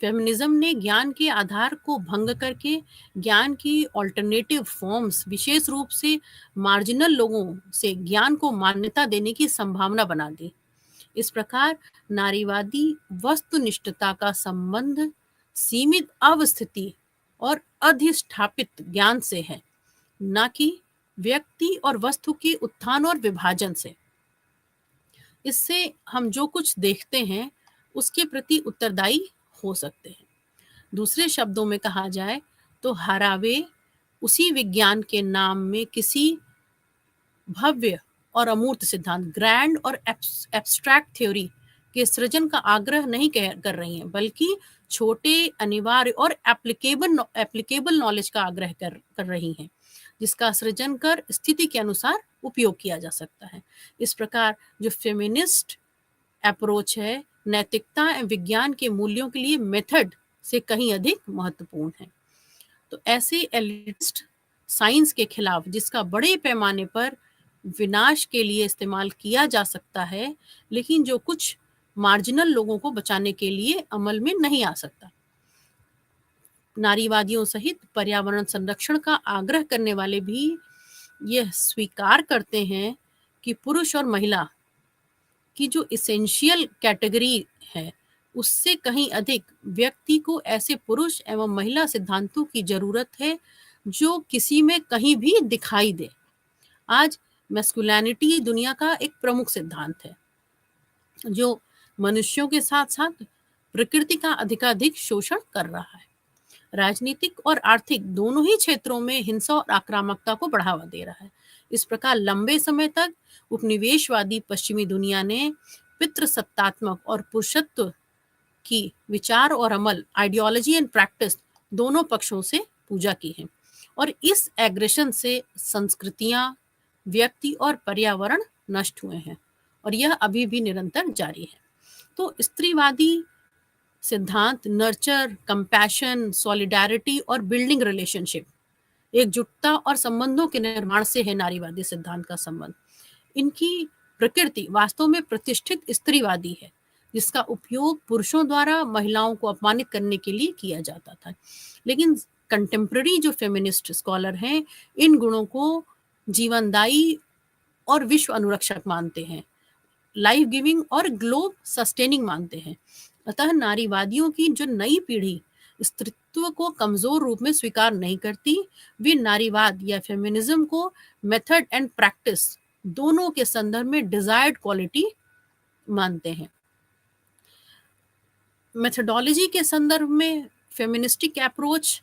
[SPEAKER 1] फेमिनिज्म ने ज्ञान के आधार को भंग करके ज्ञान की ऑल्टरनेटिव फॉर्म्स, विशेष रूप से मार्जिनल लोगों से ज्ञान को मान्यता देने की संभावना बना दी। इस प्रकार नारीवादी वस्तुनिष्ठता का संबंध सीमित अवस्थिति और अधिष्ठापित ज्ञान से है, न कि व्यक्ति और वस्तु के उत्थान और विभाजन से। इससे हम जो कुछ देखते हैं उसके प्रति उत्तरदायी हो सकते हैं। दूसरे शब्दों में कहा जाए तो हारावे उसी विज्ञान के नाम में किसी भव्य और अमूर्त सिद्धांत, ग्रैंड और एब्स्ट्रैक्ट थ्योरी के सृजन का आग्रह नहीं कर रही हैं, बल्कि छोटे, अनिवार्य और एप्लीकेबल नॉलेज का आग्रह कर रही हैं, जिसका सृजन कर स्थिति के अनुसार उपयोग किया जा सकता है। इस प्रकार जो फेमिनिस्ट अप्रोच है, नैतिकता एवं विज्ञान के मूल्यों के लिए मेथड से कहीं अधिक महत्वपूर्ण है। तो ऐसे एलिटिस्ट साइंस के खिलाफ, जिसका बड़े पैमाने पर विनाश के लिए इस्तेमाल किया जा सकता है, लेकिन जो कुछ मार्जिनल लोगों को बचाने के लिए अमल में नहीं आ सकता। नारीवादियों सहित पर्यावरण संरक्षण का आग्रह करने वाले भी यह स्वीकार करते हैं कि पुरुष और महिला की जो इसेंशियल कैटेगरी है, उससे कहीं अधिक व्यक्ति को ऐसे पुरुष एवं महिला सिद्धांतों की जरूरत है जो किसी में कहीं भी दिखाई दे। आज मैस्कुलिनिटी दुनिया का एक प्रमुख सिद्धांत है, जो मनुष्यों के साथ साथ प्रकृति का अधिकाधिक शोषण कर रहा है। राजनीतिक और आर्थिक दोनों ही क्षेत्रों में हिंसा और आक्रामकता को बढ़ावा दे रहा है। इस प्रकार लंबे समय तक उपनिवेशवादी पश्चिमी दुनिया ने पितृसत्तात्मक और पुरुषत्व की विचार और अमल, आइडियोलॉजी एंड प्रैक्टिस, दोनों पक्षों से पूजा की है, और इस एग्रेशन से संस्कृतियां, व्यक्ति और पर्यावरण नष्ट हुए हैं, और यह अभी भी निरंतर जारी है। तो स्त्रीवादी सिद्धांत नर्चर, कंपैशन, सॉलिडारिटी और बिल्डिंग रिलेशनशिप, एकजुटता और संबंधों के निर्माण से है नारीवादी सिद्धांत का संबंध। इनकी प्रकृति वास्तव में प्रतिष्ठित स्त्रीवादी है, जिसका उपयोग पुरुषों द्वारा महिलाओं को अपमानित करने के लिए किया जाता था। लेकिन कंटेम्प्रेरी जो फेमिनिस्ट स्कॉलर हैं, इन गुणों को जीवनदायी और विश्व अनुरक्षक मानते हैं, लाइफ गिविंग और ग्लोब सस्टेनिंग मानते हैं। अतः नारीवादियों की जो नई पीढ़ी स्त्रीत्व को कमजोर रूप में स्वीकार नहीं करती, वे नारीवाद या फेमिनिज्म को मेथड एंड प्रैक्टिस दोनों के संदर्भ में डिजायर्ड क्वालिटी मानते हैं। मेथोडोलॉजी के संदर्भ में फेमिनिस्टिक अप्रोच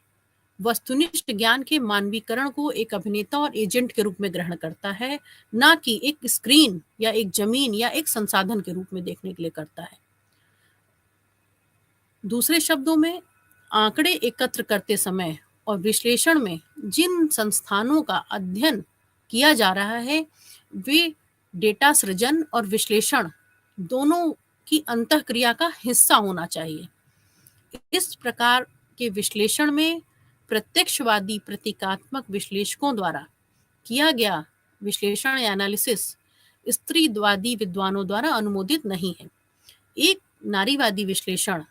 [SPEAKER 1] वस्तुनिष्ठ ज्ञान के मानवीकरण को एक अभिनेता और एजेंट के रूप में ग्रहण करता है, न कि एक स्क्रीन या एक जमीन या एक संसाधन के रूप में देखने के लिए करता है। दूसरे शब्दों में, आंकड़े एकत्र करते समय और विश्लेषण में जिन संस्थानों का अध्ययन किया जा रहा है, वे डेटा सृजन और विश्लेषण दोनों की अंतःक्रिया का हिस्सा होना चाहिए। इस प्रकार के विश्लेषण में प्रत्यक्षवादी प्रतीकात्मक विश्लेषकों द्वारा किया गया विश्लेषण या एनालिसिस स्त्रीवादी विद्वानों द्वारा अनुमोदित नहीं है। एक नारीवादी विश्लेषण,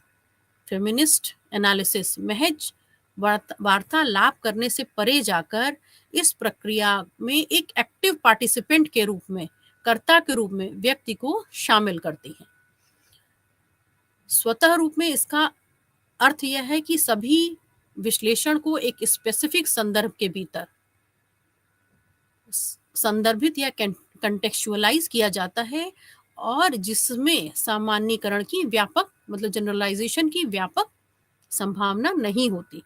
[SPEAKER 1] फेमिनिस्ट एनालिसिस, महज वार्तालाप करने से परे जाकर इस प्रक्रिया में एक एक्टिव पार्टिसिपेंट के रूप में, कर्ता के रूप में व्यक्ति को शामिल करती है। स्वतः रूप में इसका अर्थ यह है कि सभी विश्लेषण को एक स्पेसिफिक संदर्भ के भीतर संदर्भित या कंटेक्चुअलाइज किया जाता है, और जिसमें सामान्यीकरण की व्यापक, मतलब जनरलाइजेशन की व्यापक संभावना नहीं होती।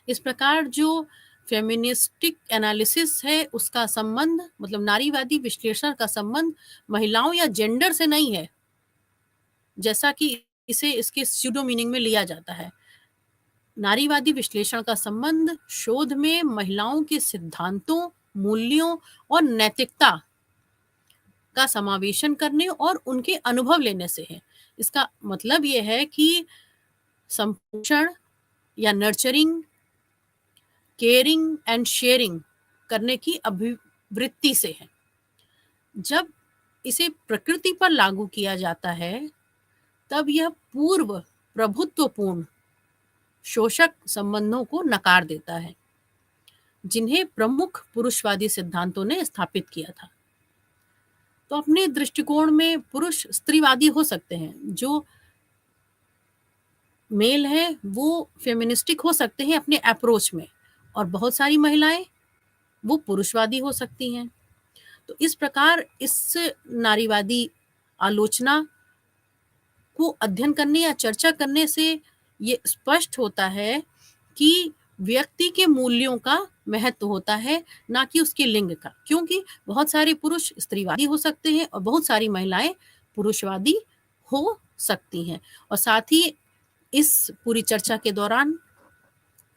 [SPEAKER 1] इस प्रकार जो फेमिनिस्टिक एनालिसिस है, उसका संबंध, मतलब नारीवादी विश्लेषण का संबंध महिलाओं या जेंडर से नहीं है, जैसा कि इसे इसके स्यूडो मीनिंग में लिया जाता है। नारीवादी विश्लेषण का संबंध शोध में महिलाओं के सिद्धांतों, मूल्यों और नैतिकता का समावेशन करने और उनके अनुभव लेने से है। इसका मतलब यह है कि संपोषण या नर्चरिंग, केयरिंग एंड शेयरिंग करने की अभिवृत्ति से है। जब इसे प्रकृति पर लागू किया जाता है, तब यह पूर्व प्रभुत्वपूर्ण शोषक संबंधों को नकार देता है, जिन्हें प्रमुख पुरुषवादी सिद्धांतों ने स्थापित किया था। तो अपने दृष्टिकोण में पुरुष स्त्रीवादी हो सकते हैं, जो मेल है वो फेमिनिस्टिक हो सकते हैं अपने अप्रोच में, और बहुत सारी महिलाएं वो पुरुषवादी हो सकती हैं। तो इस प्रकार इस नारीवादी आलोचना को अध्ययन करने या चर्चा करने से ये स्पष्ट होता है कि व्यक्ति के मूल्यों का महत्व होता है, ना कि उसके लिंग का, क्योंकि बहुत सारे पुरुष स्त्रीवादी हो सकते हैं और बहुत सारी महिलाएं पुरुषवादी हो सकती हैं। और साथ ही इस पूरी चर्चा के दौरान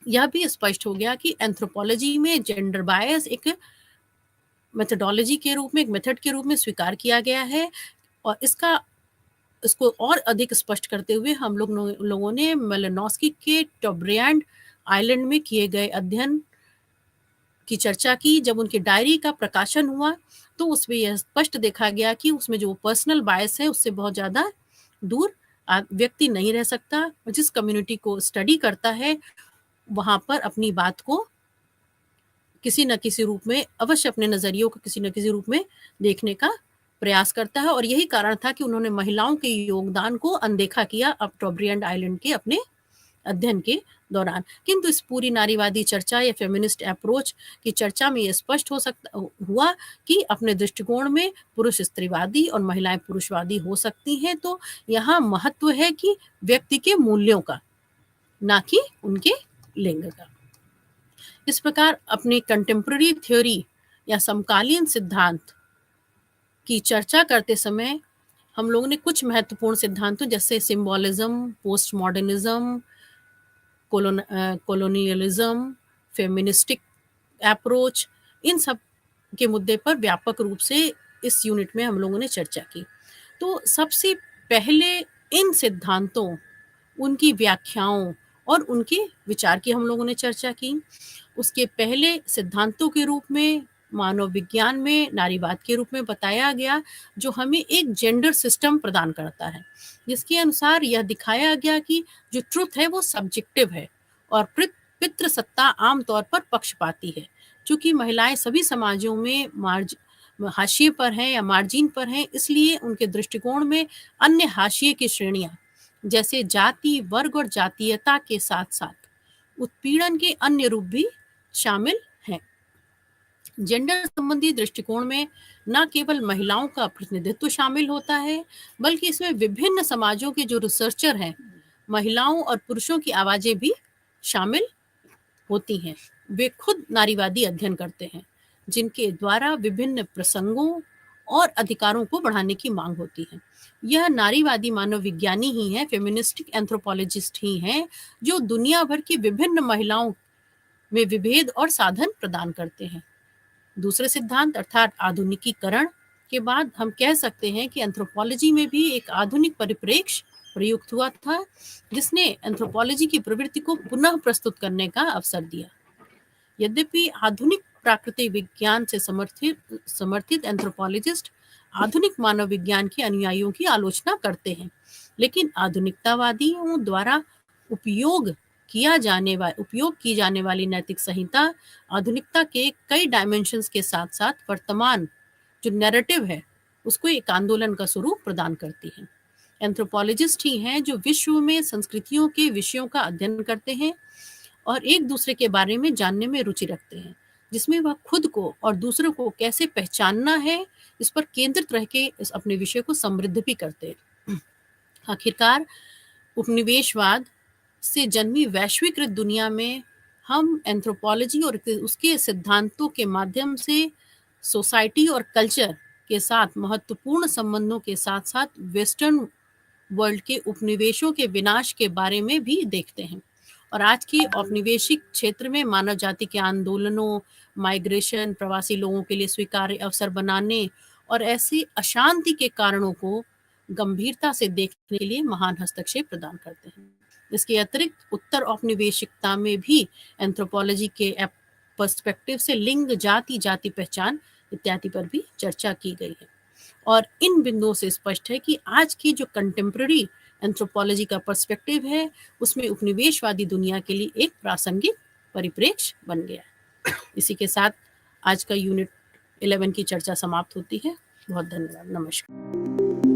[SPEAKER 1] यह भी स्पष्ट हो गया कि एंथ्रोपोलॉजी में जेंडर बायस एक मेथोडोलॉजी के रूप में, एक मेथड के रूप में स्वीकार किया गया है। और इसको और अधिक स्पष्ट करते हुए हम लोगों ने मेलिनोव्स्की के टोब्रियांड आइलैंड में किए गए अध्ययन की चर्चा की। जब उनकी डायरी का प्रकाशन हुआ तो उसमें यह स्पष्ट देखा गया कि उसमें जो पर्सनल बायस है उससे बहुत ज़्यादा दूर व्यक्ति नहीं रह सकता। जिस कम्युनिटी को स्टडी करता है वहाँ पर अपनी बात को किसी न किसी रूप में अवश्य, अपने नज़रियों को किसी न किसी रूप में देखने का प्रयास करता है। और यही कारण था कि उन्होंने महिलाओं के योगदान को अनदेखा किया अब टोब्रियांड आइलैंड के अपने अध्ययन के दौरान। किंतु इस पूरी नारीवादी चर्चा या फेमिनिस्ट अप्रोच की चर्चा में यह स्पष्ट हुआ कि अपने दृष्टिकोण में पुरुष स्त्रीवादी और महिलाएं पुरुषवादी हो सकती हैं। तो यहाँ महत्व है कि व्यक्ति के मूल्यों का, ना कि उनके लिंग का। इस प्रकार अपनी कंटेम्प्रेरी थ्योरी या समकालीन सिद्धांत की चर्चा करते समय हम लोगों ने कुछ महत्वपूर्ण सिद्धांतों जैसे symbolism, post modernism, colonialism, feministic approach, इन सब के मुद्दे पर व्यापक रूप से इस यूनिट में हम लोगों ने चर्चा की। तो सबसे पहले इन सिद्धांतों, उनकी व्याख्याओं और उनके विचार की हम लोगों ने चर्चा की। उसके पहले सिद्धांतों के रूप में मानव विज्ञान में नारीवाद के रूप में बताया गया, जो हमें एक जेंडर सिस्टम प्रदान करता है, जिसके अनुसार यह दिखाया गया कि जो ट्रुथ है वो सब्जेक्टिव है और पितृसत्ता आमतौर पर पक्षपाती है। चूंकि महिलाएं सभी समाजों में हाशिए पर हैं या मार्जिन पर हैं, इसलिए उनके दृष्टिकोण में अन्य हाशिए की श्रेणियां जैसे जाति, वर्ग और जातीयता के साथ साथ उत्पीड़न के अन्य रूप भी शामिल हैं। जेंडर संबंधी दृष्टिकोण में न केवल महिलाओं का प्रतिनिधित्व शामिल होता है, बल्कि इसमें विभिन्न समाजों के जो रिसर्चर हैं, महिलाओं और पुरुषों की आवाजें भी शामिल होती हैं। वे खुद नारीवादी अध्ययन करते हैं, जिनके द्वारा विभिन्न प्रसंगों और अधिकारों को बढ़ाने की मांग होती है। यह नारीवादी मानव विज्ञानी ही हैं, फेमिनिस्टिक एंथ्रोपोलॉजिस्ट ही हैं, जो दुनिया भर की विभिन्न महिलाओं में विभेद और साधन प्रदान करते हैं। दूसरे सिद्धांत अर्थात आधुनिकीकरण के बाद हम कह सकते हैं कि एंथ्रोपोलॉजी में भी एक आधुनिक परिप्रेक्ष्य प्रयुक्त हुआ था, जिसने एंथ्रोपोलॉजी की प्रवृत्ति को पुनः प्रस्तुत करने का अवसर दिया। यद्यपि आधुनिक प्राकृतिक विज्ञान से समर्थित एंथ्रोपोलॉजिस्ट आधुनिक मानव विज्ञान के अनुयायियों की आलोचना करते हैं, लेकिन आधुनिकतावादियों द्वारा उपयोग की जाने वाली नैतिक संहिता आधुनिकता के कई डायमेंशंस के साथ साथ वर्तमान जो नैरेटिव है उसको एक आंदोलन का स्वरूप प्रदान करती है। एंथ्रोपोलॉजिस्ट ही हैं जो विश्व में संस्कृतियों के विषयों का अध्ययन करते हैं और एक दूसरे के बारे में जानने में रुचि रखते हैं, जिसमें वह खुद को और दूसरों को कैसे पहचानना है इस पर केंद्रित रह के इस अपने विषय को समृद्ध भी करते हैं। आखिरकार उपनिवेशवाद से जन्मी वैश्वीकृत दुनिया में हम एंथ्रोपोलॉजी और उसके सिद्धांतों के माध्यम से सोसाइटी और कल्चर के साथ महत्वपूर्ण संबंधों के साथ साथ वेस्टर्न वर्ल्ड के उपनिवेशों के विनाश के बारे में भी देखते हैं। और आज की औपनिवेशिक क्षेत्र में मानव जाति के आंदोलनों, माइग्रेशन, प्रवासी लोगों के लिए स्वीकार्य अवसर बनाने और ऐसी अशांति के कारणों को गंभीरता से देखने के लिए महान हस्तक्षेप प्रदान करते हैं। इसके अतिरिक्त उत्तर औपनिवेशिकता में भी एंथ्रोपोलॉजी के पर्सपेक्टिव से लिंग, जाति, जाति पहचान इत्यादि पर भी चर्चा की गई है। और इन बिंदुओं से स्पष्ट है कि आज की जो कंटेम्प्रेरी एंथ्रोपोलॉजी का पर्सपेक्टिव है, उसमें उपनिवेशवादी दुनिया के लिए एक प्रासंगिक परिप्रेक्ष्य बन गया है। इसी के साथ आज का यूनिट 11 की चर्चा समाप्त होती है। बहुत धन्यवाद। नमस्कार।